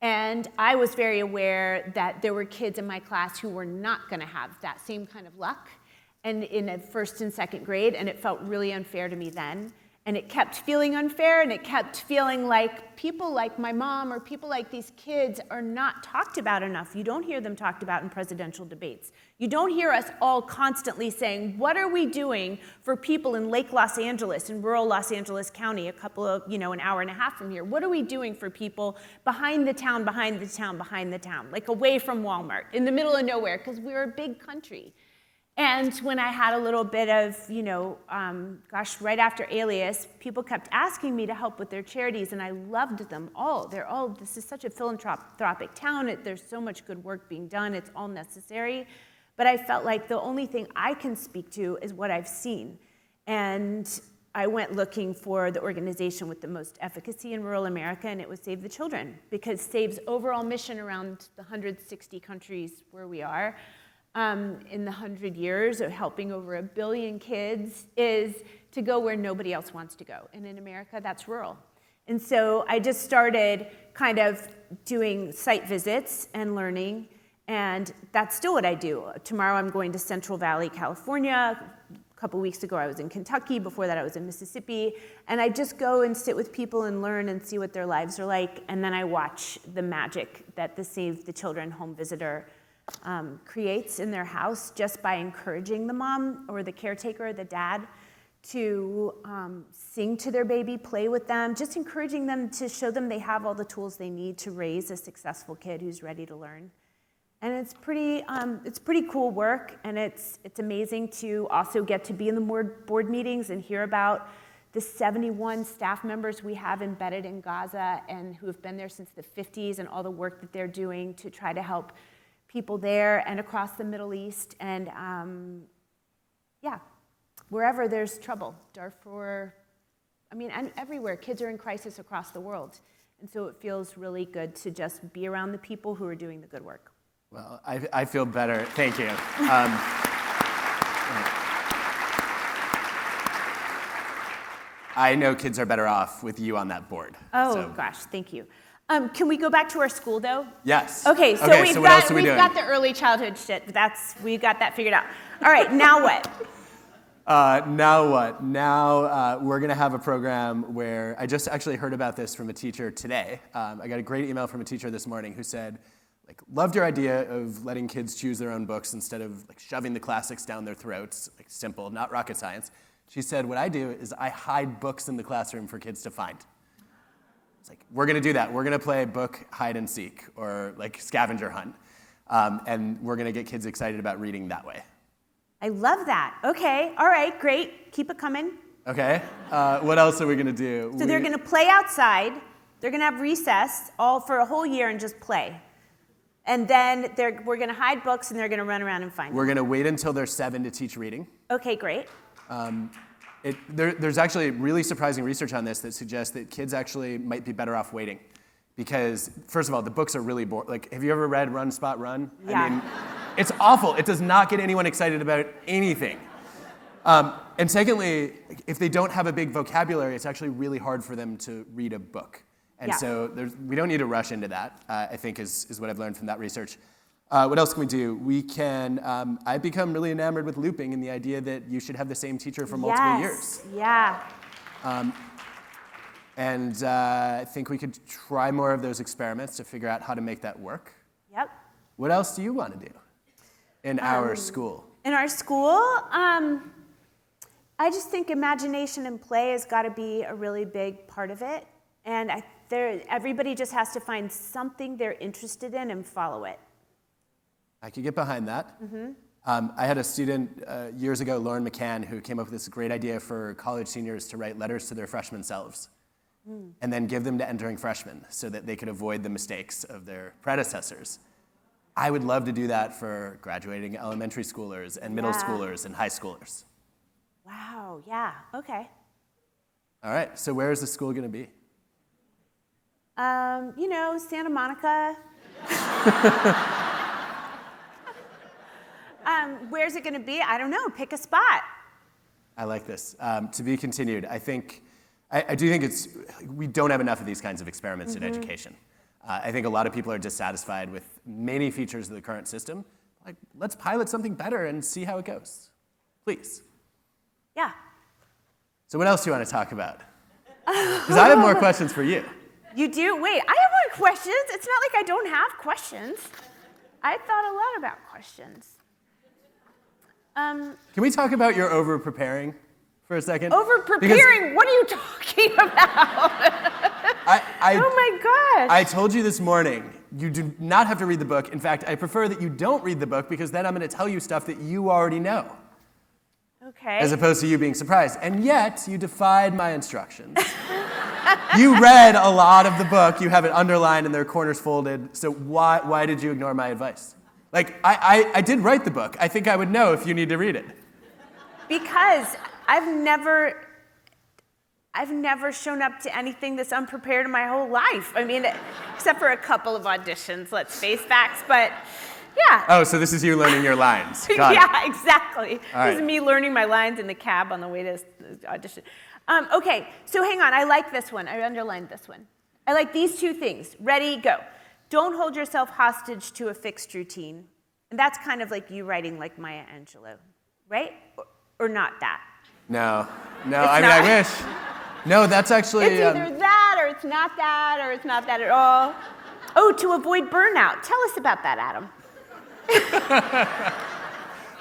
And I was very aware that there were kids in my class who were not going to have that same kind of luck, and in a first and second grade, and it felt really unfair to me then. And it kept feeling unfair, and it kept feeling like people like my mom or people like these kids are not talked about enough. You don't hear them talked about in presidential debates. You don't hear us all constantly saying, what are we doing for people in Lake Los Angeles, in rural Los Angeles County, a couple of, an hour and a half from here? What are we doing for people behind the town, behind the town, behind the town, like away from Walmart, in the middle of nowhere, because we're a big country. And when I had a little bit of, right after Alias, people kept asking me to help with their charities, and I loved them all. This is such a philanthropic town. There's so much good work being done. It's all necessary. But I felt like the only thing I can speak to is what I've seen. And I went looking for the organization with the most efficacy in rural America, and it was Save the Children, because Save's overall mission around the 160 countries where we are, in the 100 years of helping over 1 billion kids, is to go where nobody else wants to go. And in America, that's rural. And so I just started kind of doing site visits and learning, and that's still what I do. Tomorrow I'm going to Central Valley, California. A couple weeks ago I was in Kentucky. Before that I was in Mississippi. And I just go and sit with people and learn and see what their lives are like, and then I watch the magic that the Save the Children home visitor creates in their house just by encouraging the mom or the caretaker or the dad to sing to their baby, play with them, just encouraging them to show them they have all the tools they need to raise a successful kid who's ready to learn. And it's pretty cool work, and it's amazing to also get to be in the board meetings and hear about the 71 staff members we have embedded in Gaza and who have been there since the 50s, and all the work that they're doing to try to help people there and across the Middle East, and wherever there's trouble. Darfur, and everywhere. Kids are in crisis across the world. And so it feels really good to just be around the people who are doing the good work. Well, I feel better. Thank you. I know kids are better off with you on that board. Oh, gosh, thank you. Can we go back to our school, though? Yes. Okay, so we've got the early childhood shit. We got that figured out. All right, now what? Now what? Now we're going to have a program where I just actually heard about this from a teacher today. I got a great email from a teacher this morning who said, loved your idea of letting kids choose their own books instead of shoving the classics down their throats. Simple, not rocket science. She said, what I do is I hide books in the classroom for kids to find. It's we're going to do that. We're going to play book hide and seek, or scavenger hunt. And we're going to get kids excited about reading that way. I love that. Okay, all right, great. Keep it coming. Okay, what else are we going to do? So they're going to play outside. They're going to have recess all for a whole year and just play. And then we're going to hide books, and they're going to run around and find them. We're going to wait until they're 7 to teach reading. Okay, great. There's actually really surprising research on this that suggests that kids actually might be better off waiting. Because, first of all, the books are really boring. Have you ever read Run, Spot, Run? Yeah. It's awful. It does not get anyone excited about anything. And secondly, if they don't have a big vocabulary, it's actually really hard for them to read a book. And so we don't need to rush into that, I think is what I've learned from that research. What else can we do? We can, I've become really enamored with looping and the idea that you should have the same teacher for multiple years. Yeah. And I think we could try more of those experiments to figure out how to make that work. Yep. What else do you want to do in our school? In our school, I just think imagination and play has got to be a really big part of it. And everybody just has to find something they're interested in and follow it. I could get behind that. Mm-hmm. I had a student years ago, Lauren McCann, who came up with this great idea for college seniors to write letters to their freshman selves and then give them to entering freshmen so that they could avoid the mistakes of their predecessors. I would love to do that for graduating elementary schoolers and middle schoolers and high schoolers. Wow, yeah, okay. All right, so where is the school going to be? Santa Monica. is it going to be? I don't know. Pick a spot. I like this. To be continued. I do think we don't have enough of these kinds of experiments in education. I think a lot of people are dissatisfied with many features of the current system. Like, let's pilot something better and see how it goes. Please. Yeah. So what else do you want to talk about? Because I have more questions for you. You do? Wait, I have more questions. It's not like I don't have questions. I thought a lot about questions. Can we talk about your over-preparing for a second? Over-preparing? What are you talking about? Oh my gosh. I told you this morning, you do not have to read the book. In fact, I prefer that you don't read the book because then I'm going to tell you stuff that you already know. Okay. As opposed to you being surprised. And yet, you defied my instructions. You read a lot of the book. You have it underlined and there are corners folded. So why did you ignore my advice? Like, I did write the book. I think I would know if you need to read it. Because I've never shown up to anything this unprepared in my whole life. I mean, except for a couple of auditions, let's face facts, but yeah. Oh, so this is you learning your lines. Got yeah, exactly. All This is right. me learning my lines in the cab on the way to audition. Okay, so hang on. I like this one. I underlined this one. I like these two things. Ready, go. Don't hold yourself hostage to a fixed routine. And that's kind of like you writing like Maya Angelou, right? Or not that. No. It's I mean, not. I wish. No, that's actually... It's either that, or it's not that, or it's not that at all. Oh, to avoid burnout. Tell us about that, Adam.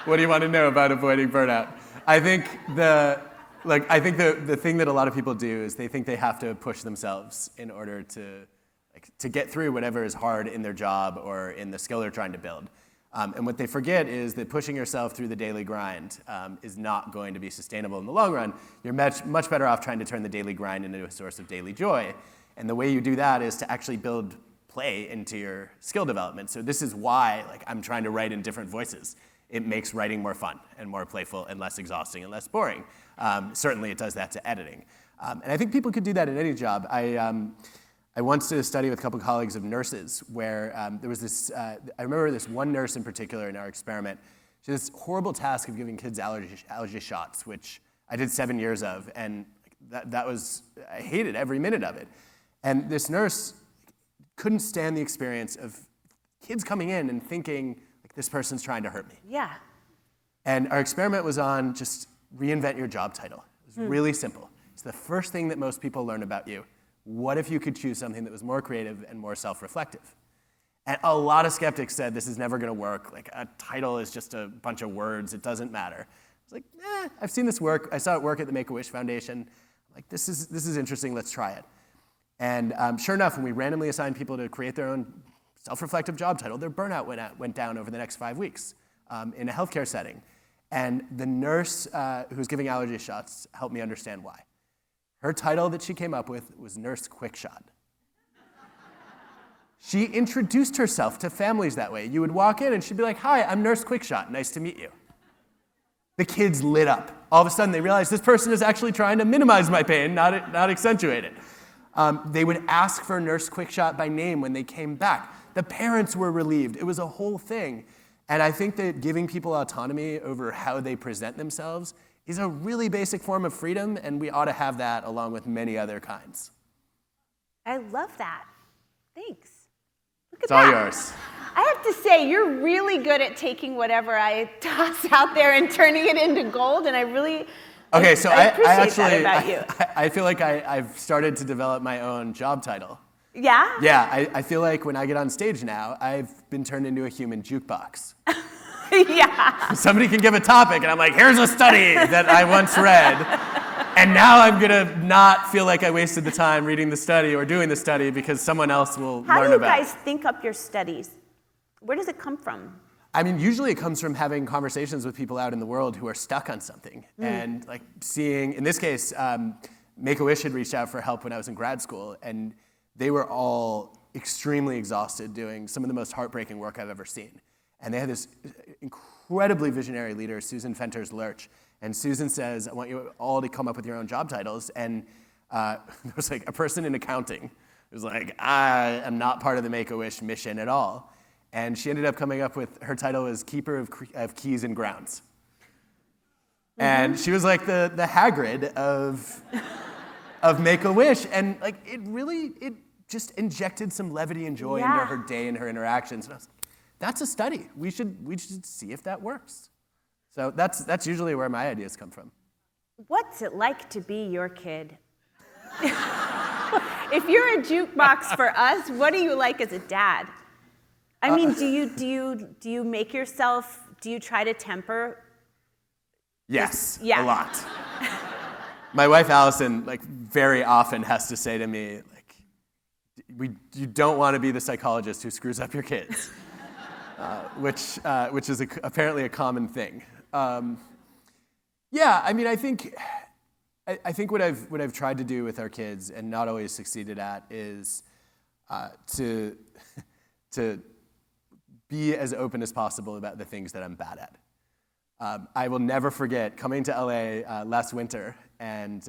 What do you want to know about avoiding burnout? I think the thing that a lot of people do is they think they have to push themselves in order to get through whatever is hard in their job or in the skill they're trying to build. And what they forget is that pushing yourself through the daily grind is not going to be sustainable in the long run. You're much better off trying to turn the daily grind into a source of daily joy. And the way you do that is to actually build play into your skill development. So this is why I'm trying to write in different voices. It makes writing more fun and more playful and less exhausting and less boring. Certainly it does that to editing. And I think people could do that in any job. I once did a study with a couple of colleagues of nurses where there was this, I remember this one nurse in particular in our experiment. She had this horrible task of giving kids allergy shots, which I did 7 years of, and I hated every minute of it. And this nurse couldn't stand the experience of kids coming in and thinking, like, this person's trying to hurt me. Yeah. And our experiment was on just reinvent your job title. It was really simple. It's the first thing that most people learn about you. What if you could choose something that was more creative and more self-reflective? And a lot of skeptics said this is never going to work. Like, a title is just a bunch of words. It doesn't matter. I was like, I've seen this work. I saw it work at the Make-A-Wish Foundation. I'm like, this is interesting. Let's try it. And sure enough, when we randomly assigned people to create their own self-reflective job title, their burnout went down over the next 5 weeks in a healthcare setting. And the nurse who was giving allergy shots helped me understand why. Her title that she came up with was Nurse Quickshot. She introduced herself to families that way. You would walk in and she'd be like, "Hi, I'm Nurse Quickshot. Nice to meet you." The kids lit up. All of a sudden they realized this person is actually trying to minimize my pain, not accentuate it. They would ask for Nurse Quickshot by name when they came back. The parents were relieved. It was a whole thing. And I think that giving people autonomy over how they present themselves is a really basic form of freedom, and we ought to have that along with many other kinds. I love that. Thanks. Look at It's all that. yours. I have to say, you're really good at taking whatever I toss out there and turning it into gold, and I really Okay, so I I appreciate actually, that about you. I feel like I've started to develop my own job title. Yeah? Yeah, I feel like when I get on stage now, I've been turned into a human jukebox. Yeah. Somebody can give a topic, and I'm like, here's a study that I once read, and now I'm gonna not feel like I wasted the time reading the study or doing the study because someone else will How learn do you about it. guys think up your studies? Where does it come from? I mean, usually it comes from having conversations with people out in the world who are stuck on something. And like seeing, in this case, Make-A-Wish had reached out for help when I was in grad school, and they were all extremely exhausted doing some of the most heartbreaking work I've ever seen. And they had this incredibly visionary leader, Susan Fenters-Lurch. And Susan says, I want you all to come up with your own job titles. And there was like a person in accounting who was like, I am not part of the Make-A-Wish mission at all. And she ended up coming up with, her title was Keeper of Keys and Grounds. And she was like the Hagrid of Make-A-Wish. And like it just injected some levity and joy into her day and her interactions. And I was like, that's a study. We should see if that works. So that's usually where my ideas come from. What's it like to be your kid? If you're a jukebox for us, what do you like as a dad? I mean, do you make yourself, do you try to temper? Yes, a lot. My wife Allison, like, very often has to say to me, like, you don't want to be the psychologist who screws up your kids, which is apparently a common thing. Yeah, I mean, I think what I've tried to do with our kids and not always succeeded at is to be as open as possible about the things that I'm bad at. I will never forget coming to LA last winter, and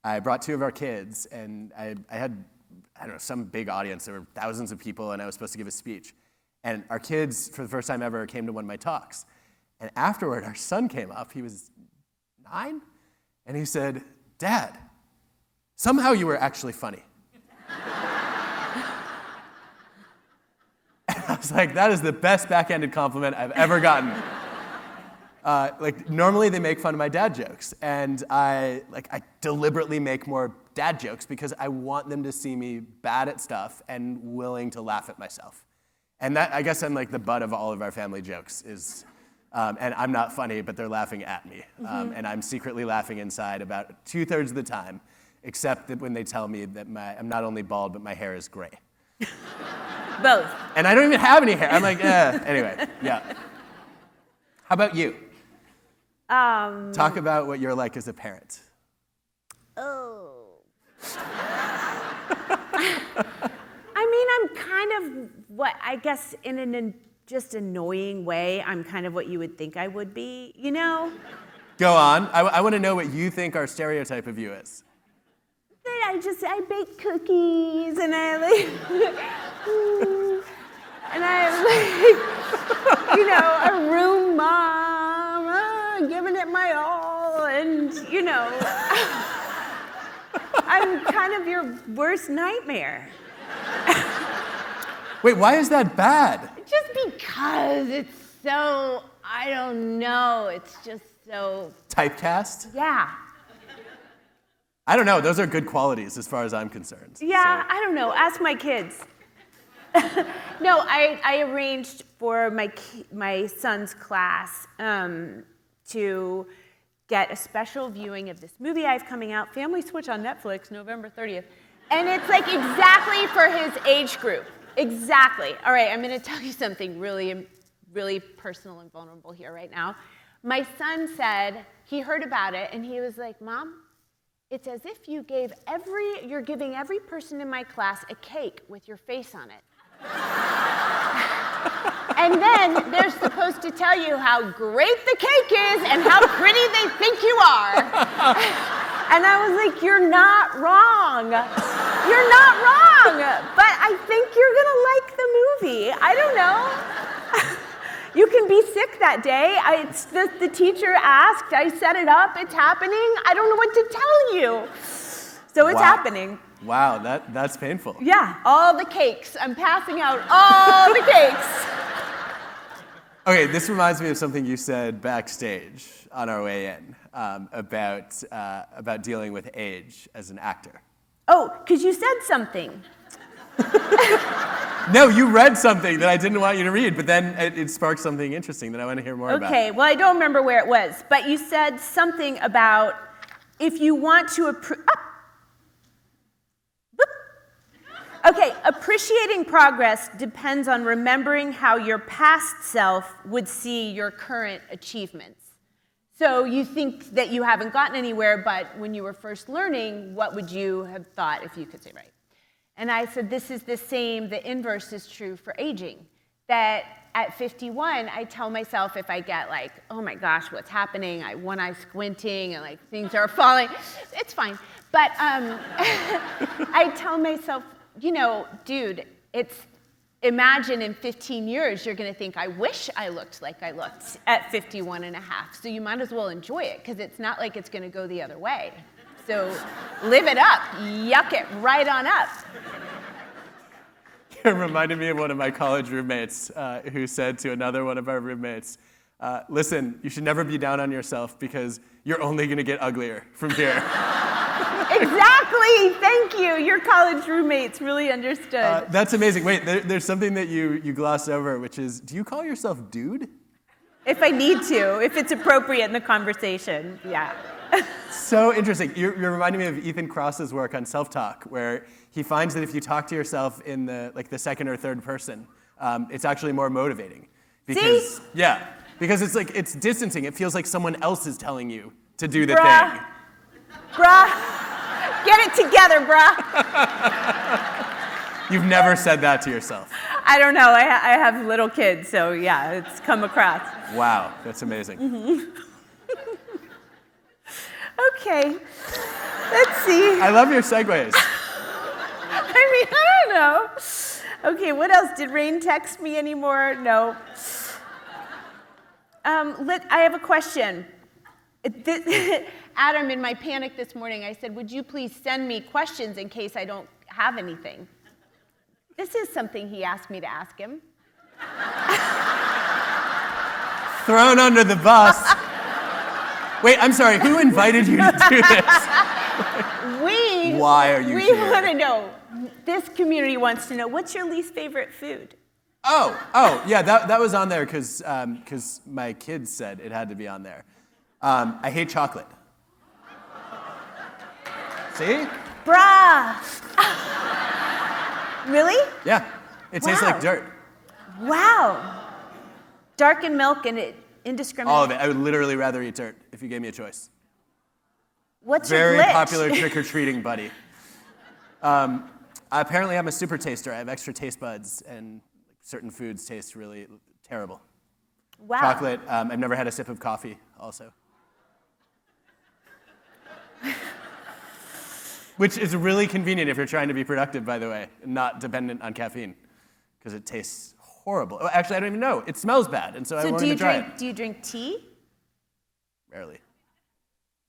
I brought 2 of our kids, and I had, I don't know, some big audience. There were thousands of people, and I was supposed to give a speech. And our kids, for the first time ever, came to one of my talks. And afterward, our son came up. He was 9, and he said, "Dad, somehow you were actually funny." And I was like, that is the best backhanded compliment I've ever gotten. Like, normally they make fun of my dad jokes, and I deliberately make more dad jokes because I want them to see me bad at stuff and willing to laugh at myself. And that, I guess I'm like the butt of all of our family jokes is, and I'm not funny, but they're laughing at me. And I'm secretly laughing inside about 2/3 of the time, except that when they tell me that I'm not only bald, but my hair is gray. Both. And I don't even have any hair. I'm like, anyway, yeah. How about you? Talk about what you're like as a parent. Oh. I mean, I'm kind of what, I guess in an just annoying way, I'm kind of what you would think I would be, you know? Go on. I want to know what you think our stereotype of you is. I bake cookies, and I like, and I'm like, you know, a room mom, giving it my all, and, you know, I'm kind of your worst nightmare. Wait, why is that bad? Just because it's so, I don't know, it's just so... Typecast? Yeah. I don't know, those are good qualities as far as I'm concerned. Yeah, so. I don't know, ask my kids. No, I arranged for my son's class to get a special viewing of this movie I have coming out, Family Switch on Netflix, November 30th. And it's like exactly for his age group. Exactly. All right, I'm going to tell you something really, really personal and vulnerable here right now. My son said, he heard about it, and he was like, "Mom, it's as if you're giving every person in my class a cake with your face on it. And then they're supposed to tell you how great the cake is and how pretty they think you are." And I was like, "You're not wrong. You're not wrong. But I think you're going to like the movie. I don't know." You can be sick that day. The teacher asked. I set it up. It's happening. I don't know what to tell you. So it's happening. Wow, that's painful. Yeah, all the cakes. I'm passing out all the cakes. Okay, this reminds me of something you said backstage on our way in about dealing with age as an actor. Oh, because you said something. No, you read something that I didn't want you to read, but then it sparked something interesting that I want to hear more about. Okay, well, I don't remember where it was, but you said something about if you want to appreciating progress depends on remembering how your past self would see your current achievements. So you think that you haven't gotten anywhere, but when you were first learning, what would you have thought if you could say right? And I said, this is the inverse is true for aging. That at 51, I tell myself if I get like, oh my gosh, what's happening? One eye squinting and like things are falling. It's fine. But I tell myself, you know, dude, imagine in 15 years, you're going to think, I wish I looked like I looked at 51 and a half. So you might as well enjoy it, because it's not like it's going to go the other way. So live it up. Yuck it right on up. It reminded me of one of my college roommates who said to another one of our roommates, listen, you should never be down on yourself because you're only going to get uglier from here. Exactly. Thank you. Your college roommates really understood. That's amazing. Wait, there's something that you glossed over, which is, do you call yourself dude? If I need to, if it's appropriate in the conversation, yeah. So interesting. You're reminding me of Ethan Kross's work on self-talk, where he finds that if you talk to yourself in the second or third person, it's actually more motivating. Because, see? Yeah, because it's distancing. It feels like someone else is telling you to do the Bruh. thing. Bruh. Get it together, bruh. You've never said that to yourself. I don't know. I have little kids, so yeah, it's come across. Wow, that's amazing. Mm-hmm. Okay, let's see. I love your segues. I don't know. Okay, what else? Did Rainn text me anymore? No. I have a question. Adam, in my panic this morning, I said, would you please send me questions in case I don't have anything? This is something he asked me to ask him. Thrown under the bus. Wait, I'm sorry, who invited you to do this? Why are you here? We want to know. This community wants to know, what's your least favorite food? Oh, yeah, that was on there because my kids said it had to be on there. I hate chocolate. See? Bruh. Really? Yeah, it tastes like dirt. Wow. Darkened milk and it indiscriminate. All of it. I would literally rather eat dirt if you gave me a choice. What's your Very glitch? popular trick-or-treating buddy. Apparently I'm a super taster. I have extra taste buds, and certain foods taste really terrible. Wow. Chocolate, I've never had a sip of coffee, also. Which is really convenient if you're trying to be productive, by the way, and not dependent on caffeine, because it tastes horrible. Oh, actually, I don't even know. It smells bad, and so I won't even try it. Do you drink tea? Rarely.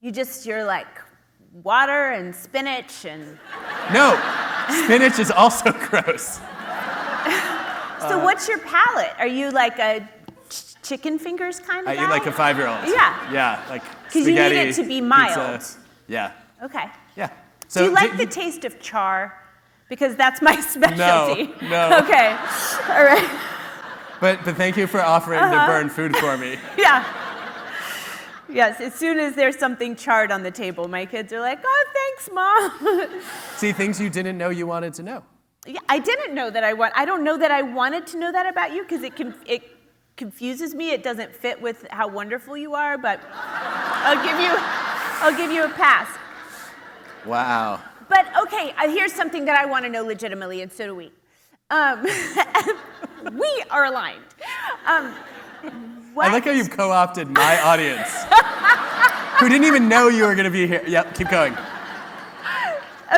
You're like water and spinach and... No, spinach is also gross. So what's your palate? Are you like a chicken fingers kind of guy? I eat like a 5-year-old. Yeah. Yeah, like Because you need it to be mild. Pizza. Yeah. Okay. Yeah. Do you like the taste of char? Because that's my specialty. No. Okay. All right. But thank you for offering to burn food for me. Yeah. Yes, as soon as there's something charred on the table, my kids are like, oh, thanks, Mom. See, things you didn't know you wanted to know. Yeah, I didn't know that I don't know that I wanted to know that about you, because it confuses me. It doesn't fit with how wonderful you are, but I'll give you a pass. Wow. But okay, here's something that I want to know legitimately, and so do we. We are aligned. I like how you've co-opted my audience, who didn't even know you were going to be here. Yep, keep going.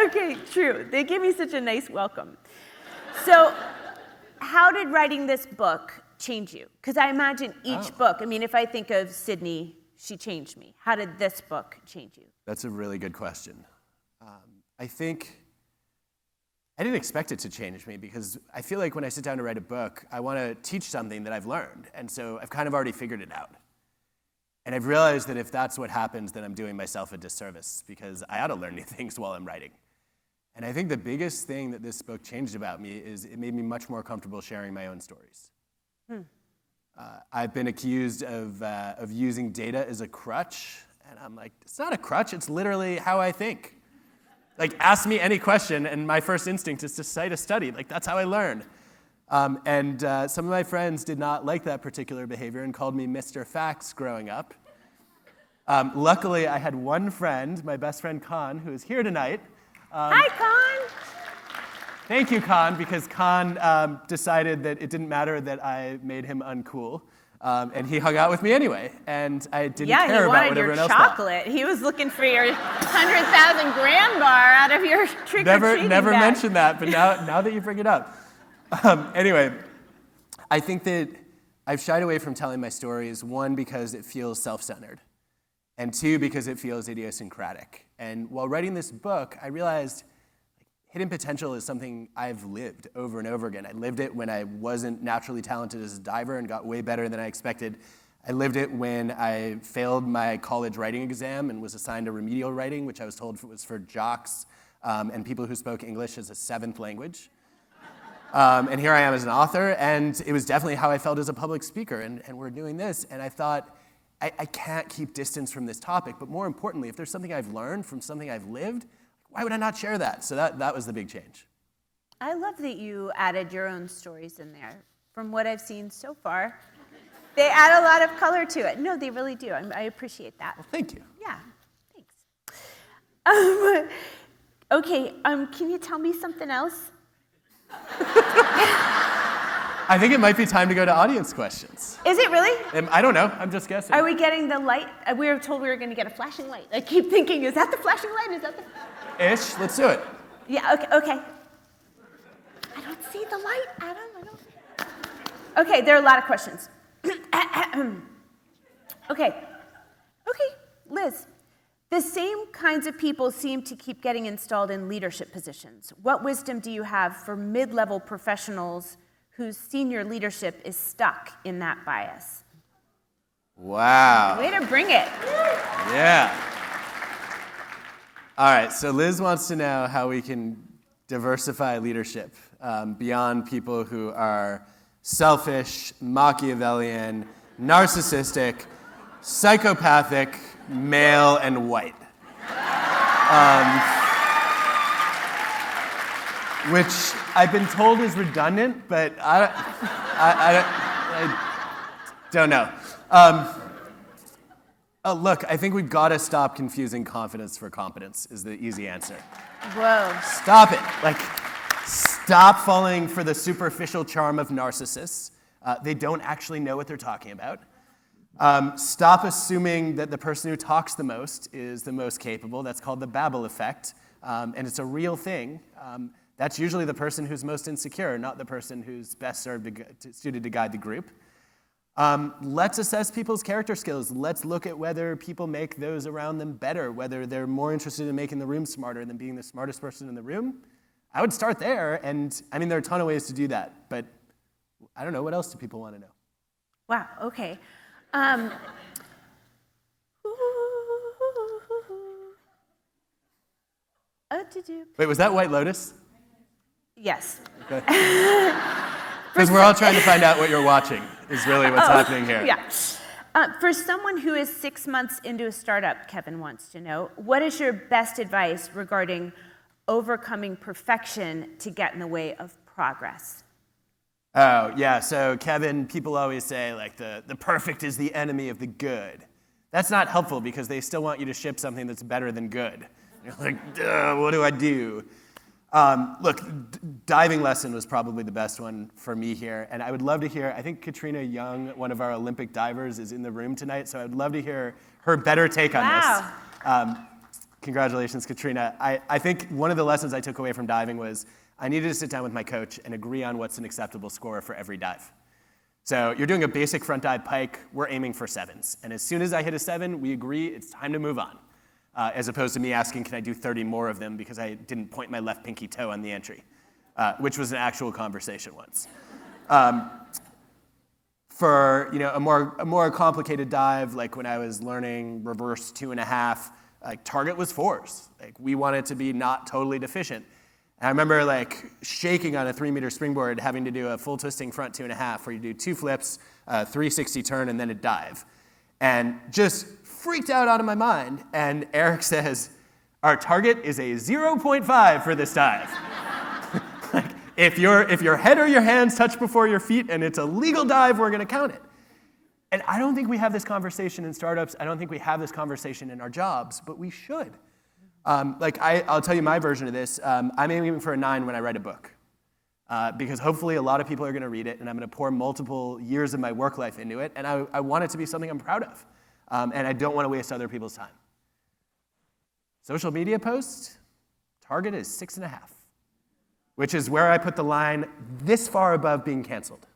Okay, true. They gave me such a nice welcome. So, how did writing this book change you? Because I imagine each book, if I think of Sydney, she changed me. How did this book change you? That's a really good question. I think I didn't expect it to change me, because I feel like when I sit down to write a book, I want to teach something that I've learned, and so I've kind of already figured it out. And I've realized that if that's what happens, then I'm doing myself a disservice, because I ought to learn new things while I'm writing. And I think the biggest thing that this book changed about me is it made me much more comfortable sharing my own stories. I've been accused of using data as a crutch, and I'm like, it's not a crutch, it's literally how I think. Like, ask me any question, and my first instinct is to cite a study. Like, that's how I learn. And some of my friends did not like that particular behavior and called me Mr. Facts growing up. Luckily, I had one friend, my best friend Khan, who is here tonight. Hi, Khan. Thank you, Khan, because Khan decided that it didn't matter that I made him uncool. And he hung out with me anyway, and I didn't care about what everyone else thought. Yeah, he wanted your chocolate. He was looking for your 100,000 gram bar out of your trick-or-treating Never bag. mentioned that, but now that you bring it up. Anyway, I think that I've shied away from telling my stories, one, because it feels self-centered, and two, because it feels idiosyncratic. And while writing this book, I realized hidden potential is something I've lived over and over again. I lived it when I wasn't naturally talented as a diver and got way better than I expected. I lived it when I failed my college writing exam and was assigned a remedial writing, which I was told was for jocks and people who spoke English as a seventh language. And here I am as an author, and it was definitely how I felt as a public speaker. And we're doing this, and I thought, I can't keep distance from this topic, but more importantly, if there's something I've learned from something I've lived, why would I not share that? So that was the big change. I love that you added your own stories in there. From what I've seen so far, they add a lot of color to it. No, they really do. I appreciate that. Well, thank you. Yeah, thanks. Okay, can you tell me something else? I think it might be time to go to audience questions. Is it really? I don't know. I'm just guessing. Are we getting the light? We were told we were going to get a flashing light. I keep thinking, is that the flashing light? Is that the... Ish, let's do it. Yeah, okay. I don't see the light, Adam. Okay, there are a lot of questions. Okay, Liz. The same kinds of people seem to keep getting installed in leadership positions. What wisdom do you have for mid-level professionals whose senior leadership is stuck in that bias? Wow. Way to bring it. Yeah. All right, so Liz wants to know how we can diversify leadership beyond people who are selfish, Machiavellian, narcissistic, psychopathic, male, and white. Which I've been told is redundant, but I don't know. Look, I think we've got to stop confusing confidence for competence is the easy answer. Whoa. Stop it. Stop falling for the superficial charm of narcissists. They don't actually know what they're talking about. Stop assuming that the person who talks the most is the most capable. That's called the Babel effect, and it's a real thing. That's usually the person who's most insecure, not the person who's best suited to guide the group. Let's assess people's character skills. Let's look at whether people make those around them better, whether they're more interested in making the room smarter than being the smartest person in the room. I would start there, and I mean, there are a ton of ways to do that, but I don't know, what else do people want to know? Wow, okay. Wait, was that White Lotus? Yes. Okay. Because we're all trying to find out what you're watching is really what's happening here. Yeah. For someone who is 6 months into a startup, Kevin wants to know, what is your best advice regarding overcoming perfection to get in the way of progress? Oh, yeah, so Kevin, people always say, the perfect is the enemy of the good. That's not helpful because they still want you to ship something that's better than good. You're like, duh, what do I do? Look, diving lesson was probably the best one for me here, and I would love to hear, I think Katrina Young, one of our Olympic divers, is in the room tonight, so I would love to hear her better take on this. Congratulations, Katrina. I think one of the lessons I took away from diving was I needed to sit down with my coach and agree on what's an acceptable score for every dive. So you're doing a basic front dive pike, we're aiming for 7s, and as soon as I hit a 7, we agree it's time to move on. As opposed to me asking, can I do 30 more of them because I didn't point my left pinky toe on the entry, which was an actual conversation once. For a more complicated dive, like when I was learning reverse 2.5, target was 4s. We wanted to be not totally deficient. And I remember shaking on a 3-meter springboard, having to do a full twisting front 2.5, where you do 2 flips, 360 turn, and then a dive, and just freaked out of my mind, and Eric says, our target is a 0.5 for this dive. If your head or your hands touch before your feet and it's a legal dive, we're gonna count it. And I don't think we have this conversation in startups, I don't think we have this conversation in our jobs, but we should. I'll tell you my version of this. I'm aiming for a 9 when I write a book. Because hopefully a lot of people are gonna read it, and I'm gonna pour multiple years of my work life into it, and I want it to be something I'm proud of. And I don't want to waste other people's time. Social media posts, target is 6.5. which is where I put the line this far above being canceled.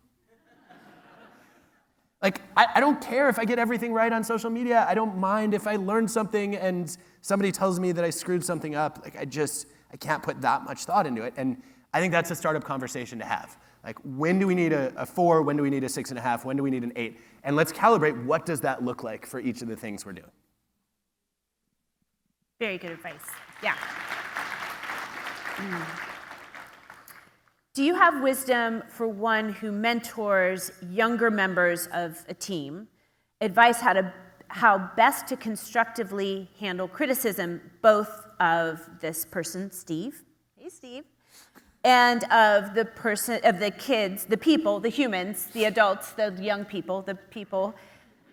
Like, I don't care if I get everything right on social media. I don't mind if I learn something and somebody tells me that I screwed something up. Like, I can't put that much thought into it. And I think that's a startup conversation to have. Like, when do we need a 4? When do we need a 6.5? When do we need an 8? And let's calibrate what does that look like for each of the things we're doing. Very good advice. Yeah. Do you have wisdom for one who mentors younger members of a team? Advice how best to constructively handle criticism, both of this person, Steve. Hey, Steve. And of the person, of the kids, the people, the humans, the adults, the young people, the people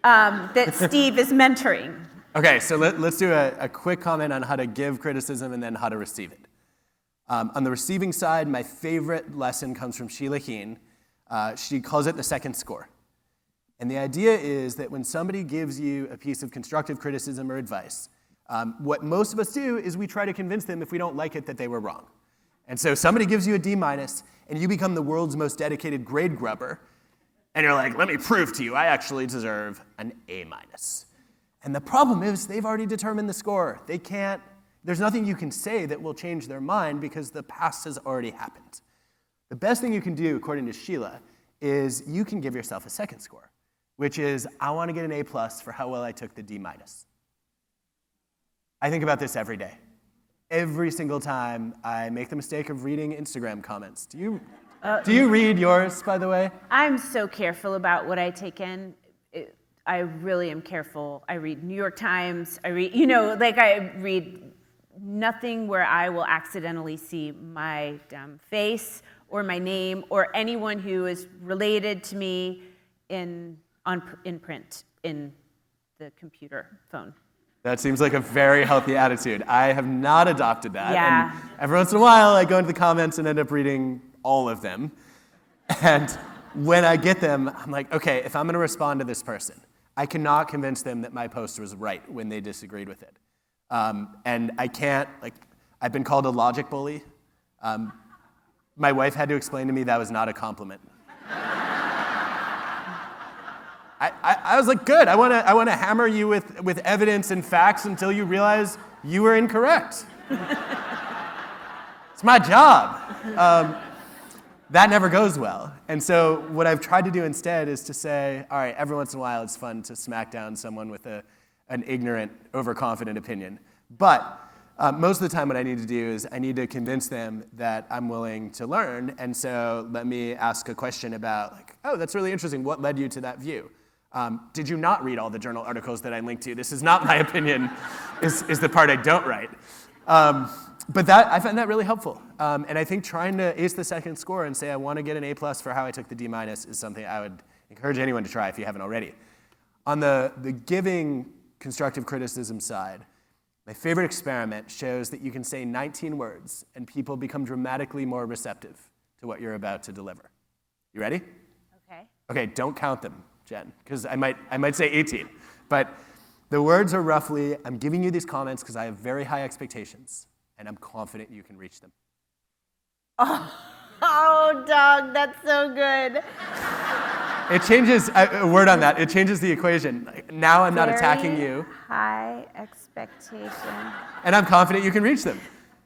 that Steve is mentoring. Okay, so let's do a quick comment on how to give criticism and then how to receive it. On the receiving side, my favorite lesson comes from Sheila Heen. She calls it the second score. And the idea is that when somebody gives you a piece of constructive criticism or advice, what most of us do is we try to convince them if we don't like it that they were wrong. And so somebody gives you a D-, and you become the world's most dedicated grade grubber, and you're like, let me prove to you I actually deserve an A-. And the problem is they've already determined the score. There's nothing you can say that will change their mind because the past has already happened. The best thing you can do, according to Sheila, is you can give yourself a second score, which is, I want to get an A+ for how well I took the D-. I think about this every day. Every single time I make the mistake of reading Instagram comments. Do you read yours, by the way? I'm so careful about what I take in. I really am careful. I read New York Times. I read nothing where I will accidentally see my face or my name or anyone who is related to me in print, in the computer phone. That seems like a very healthy attitude. I have not adopted that. Yeah. And every once in a while, I go into the comments and end up reading all of them. And when I get them, I'm like, okay, if I'm going to respond to this person, I cannot convince them that my post was right when they disagreed with it. And I can't, I've been called a logic bully. My wife had to explain to me that was not a compliment. I was like, good, I want to hammer you with evidence and facts until you realize you were incorrect. It's my job. That never goes well. And so what I've tried to do instead is to say, all right, every once in a while it's fun to smack down someone with an ignorant, overconfident opinion. But most of the time what I need to do is I need to convince them that I'm willing to learn. And so let me ask a question about, oh, that's really interesting. What led you to that view? Did you not read all the journal articles that I linked to? This is not my opinion, is the part I don't write. But I find that really helpful. And I think trying to ace the second score and say I want to get an A+ for how I took the D- is something I would encourage anyone to try if you haven't already. On the giving constructive criticism side, my favorite experiment shows that you can say 19 words and people become dramatically more receptive to what you're about to deliver. You ready? Okay. Okay, don't count them, Jen, because I might say 18. But the words are roughly, I'm giving you these comments because I have very high expectations, and I'm confident you can reach them. Oh, Doug, that's so good. It changes, a word on that, it changes the equation. Now I'm not attacking you. High expectation. And I'm confident you can reach them.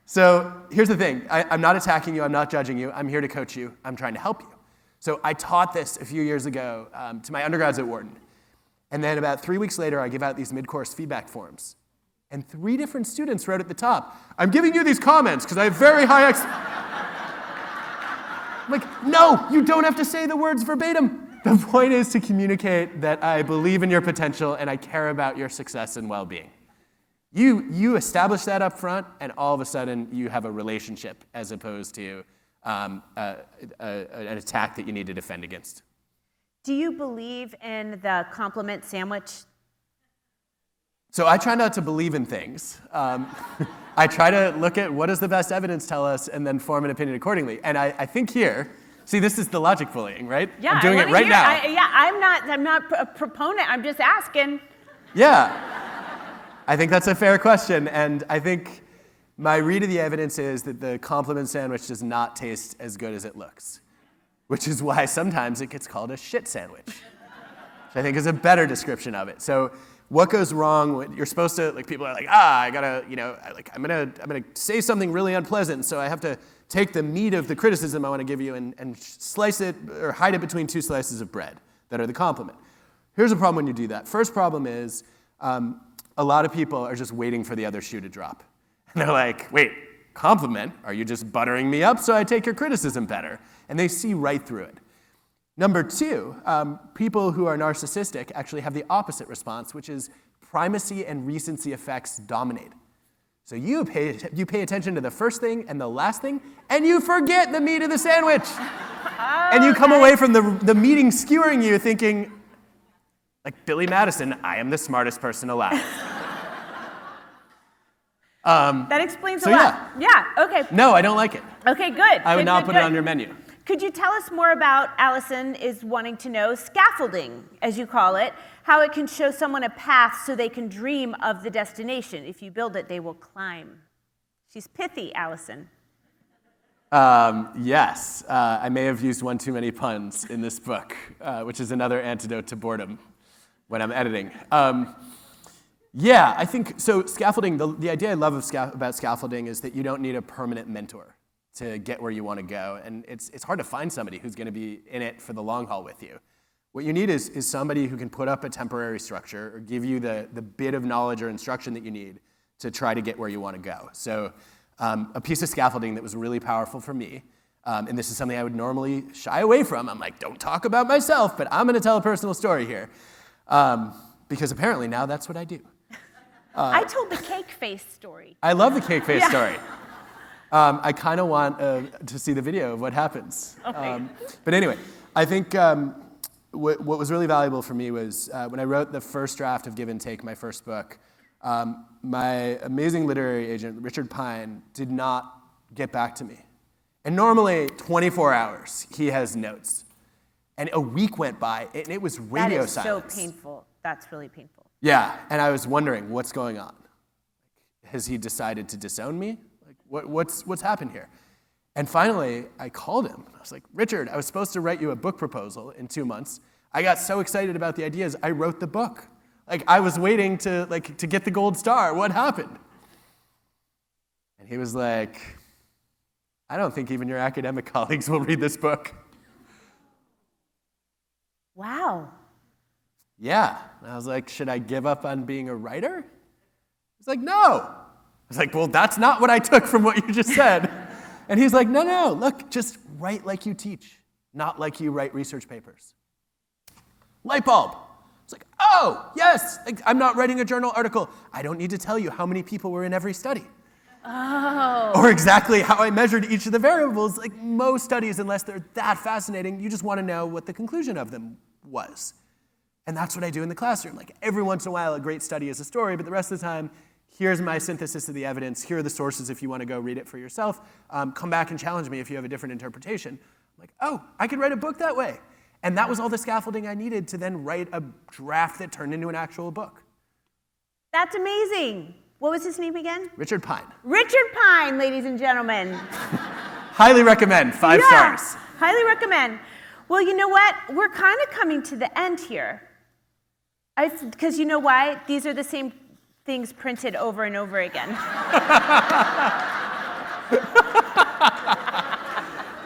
So here's the thing, I'm not attacking you, I'm not judging you, I'm here to coach you, I'm trying to help you. So I taught this a few years ago to my undergrads at Wharton. And then about 3 weeks later, I give out these mid-course feedback forms. And 3 different students wrote at the top, I'm giving you these comments because I have very high I'm like, no, you don't have to say the words verbatim. The point is to communicate that I believe in your potential and I care about your success and well-being. You establish that up front, and all of a sudden you have a relationship as opposed to an attack that you need to defend against. Do you believe in the compliment sandwich? So I try not to believe in things. I try to look at what does the best evidence tell us and then form an opinion accordingly. And I think here, see, this is the logic bullying, right? Yeah, I'm doing it right now. I'm not a proponent, I'm just asking. Yeah. I think that's a fair question. And I think My read of the evidence is that the compliment sandwich does not taste as good as it looks, which is why sometimes it gets called a shit sandwich, which I think is a better description of it. So what goes wrong when you're supposed to, like, people are like, I gotta, I'm gonna say something really unpleasant, so I have to take the meat of the criticism I want to give you and slice it or hide it between two slices of bread that are the compliment. Here's a problem when you do that. First problem is a lot of people are just waiting for the other shoe to drop. And they're like, wait, compliment? Are you just buttering me up so I take your criticism better? And they see right through it. Number two, people who are narcissistic actually have the opposite response, which is primacy and recency effects dominate. So you pay attention to the first thing and the last thing, and you forget the meat of the sandwich. And you come away from the meeting skewering you thinking, like Billy Madison, I am the smartest person alive. That explains a lot. Yeah, okay. No, I don't like it. Okay, good. I would not put it on your menu. Could you tell us more about, Allison is wanting to know, scaffolding, as you call it, how it can show someone a path so they can dream of the destination. If you build it, they will climb. She's pithy, Allison. Yes, I may have used one too many puns in this book, which is another antidote to boredom when I'm editing. Yeah, I think, so scaffolding, the idea I love about scaffolding is that you don't need a permanent mentor to get where you want to go. And it's hard to find somebody who's going to be in it for the long haul with you. What you need is somebody who can put up a temporary structure or give you the bit of knowledge or instruction that you need to try to get where you want to go. So a piece of scaffolding that was really powerful for me, and this is something I would normally shy away from. I'm like, don't talk about myself, but I'm going to tell a personal story here. Because apparently now that's what I do. I told the cake face story. I love the cake face story. I kind of want to see the video of what happens. Okay. But anyway, I think what was really valuable for me was when I wrote the first draft of Give and Take, my first book, my amazing literary agent, Richard Pine, did not get back to me. And normally, 24 hours, he has notes. And a week went by, and it was radio silence. That is so painful. That's really painful. Yeah, and I was wondering, what's going on? Has he decided to disown me? Like, what's happened here? And finally, I called him. I was like, Richard, I was supposed to write you a book proposal in 2 months. I got so excited about the ideas, I wrote the book. Like, I was waiting to get the gold star. What happened? And he was like, I don't think even your academic colleagues will read this book. Wow. Yeah. And I was like, should I give up on being a writer? He's like, no. I was like, well, that's not what I took from what you just said. And he's like, no, look, just write like you teach, not like you write research papers. Light bulb. It's like, oh, yes, I'm not writing a journal article. I don't need to tell you how many people were in every study. Oh. Or exactly how I measured each of the variables. Like most studies, unless they're that fascinating, you just want to know what the conclusion of them was. And that's what I do in the classroom. Like every once in a while, a great study is a story, but the rest of the time, here's my synthesis of the evidence. Here are the sources if you want to go read it for yourself. Come back and challenge me if you have a different interpretation. I'm like, oh, I could write a book that way. And that was all the scaffolding I needed to then write a draft that turned into an actual book. That's amazing. What was his name again? Richard Pine. Richard Pine, ladies and gentlemen. Highly recommend, 5 stars. Highly recommend. Well, you know what? We're kind of coming to the end here. Because you know why? These are the same things printed over and over again.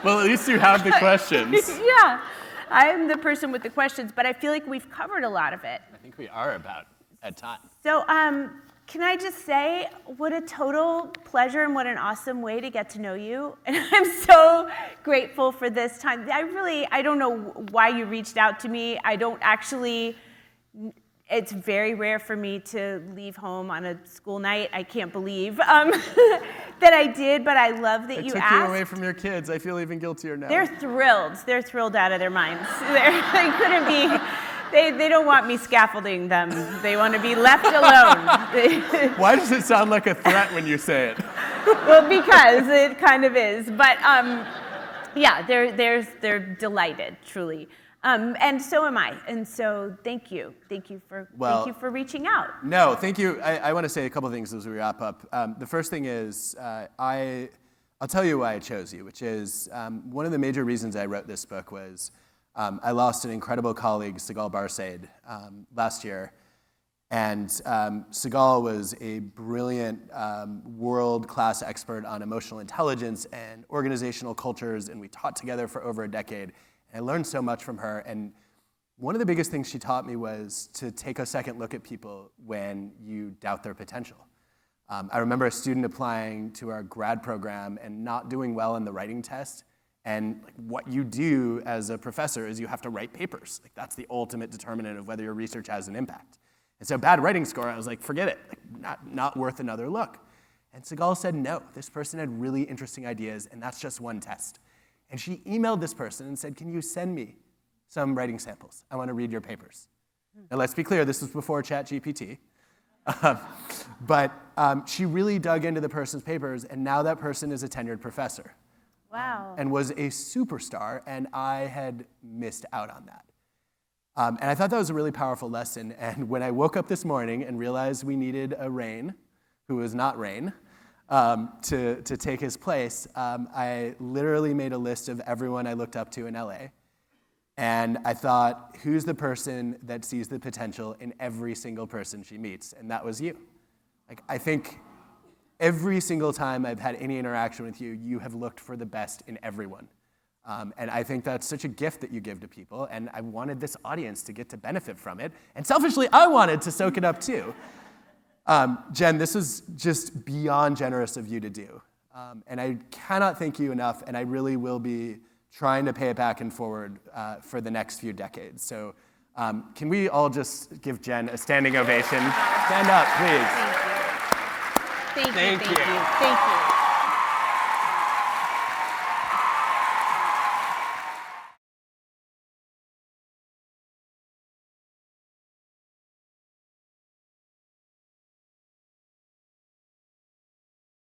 Well, at least you have the questions. Yeah, I'm the person with the questions, but I feel like we've covered a lot of it. I think we are about at time. So, can I just say, what a total pleasure and what an awesome way to get to know you. And I'm so grateful for this time. I don't know why you reached out to me. It's very rare for me to leave home on a school night. I can't believe that I did, but I love that you asked. I took you away from your kids. I feel even guiltier now. They're thrilled. They're thrilled out of their minds. They couldn't be. They don't want me scaffolding them. They want to be left alone. Why does it sound like a threat when you say it? Well, because it kind of is. But yeah, they're delighted, truly. And so am I. And so thank you. Thank you for reaching out. No, thank you. I want to say a couple of things as we wrap up. The first thing is I'll tell you why I chose you, which is one of the major reasons I wrote this book was I lost an incredible colleague, Sigal Barsaid, last year. And Sigal was a brilliant world-class expert on emotional intelligence and organizational cultures, and we taught together for over a decade. And I learned so much from her, and one of the biggest things she taught me was to take a second look at people when you doubt their potential. I remember a student applying to our grad program and not doing well in the writing test, and what you do as a professor is you have to write papers. That's the ultimate determinant of whether your research has an impact. And so bad writing score, I was like, forget it, not worth another look. And Sigal said, no, this person had really interesting ideas, and that's just one test. And she emailed this person and said, can you send me some writing samples? I want to read your papers. Now let's be clear, this was before ChatGPT. But she really dug into the person's papers, and now that person is a tenured professor. Wow. And was a superstar, and I had missed out on that. And I thought that was a really powerful lesson. And when I woke up this morning and realized we needed a Rainn, who is not Rainn, to take his place, I literally made a list of everyone I looked up to in LA. And I thought, who's the person that sees the potential in every single person she meets? And that was you. I think every single time I've had any interaction with you, you have looked for the best in everyone. And I think that's such a gift that you give to people, and I wanted this audience to get to benefit from it. And selfishly, I wanted to soak it up too. Jen, this is just beyond generous of you to do. And I cannot thank you enough, and I really will be trying to pay it back and forward for the next few decades. So can we all just give Jen a standing ovation? Stand up, please. Thank you. Thank you. Thank you.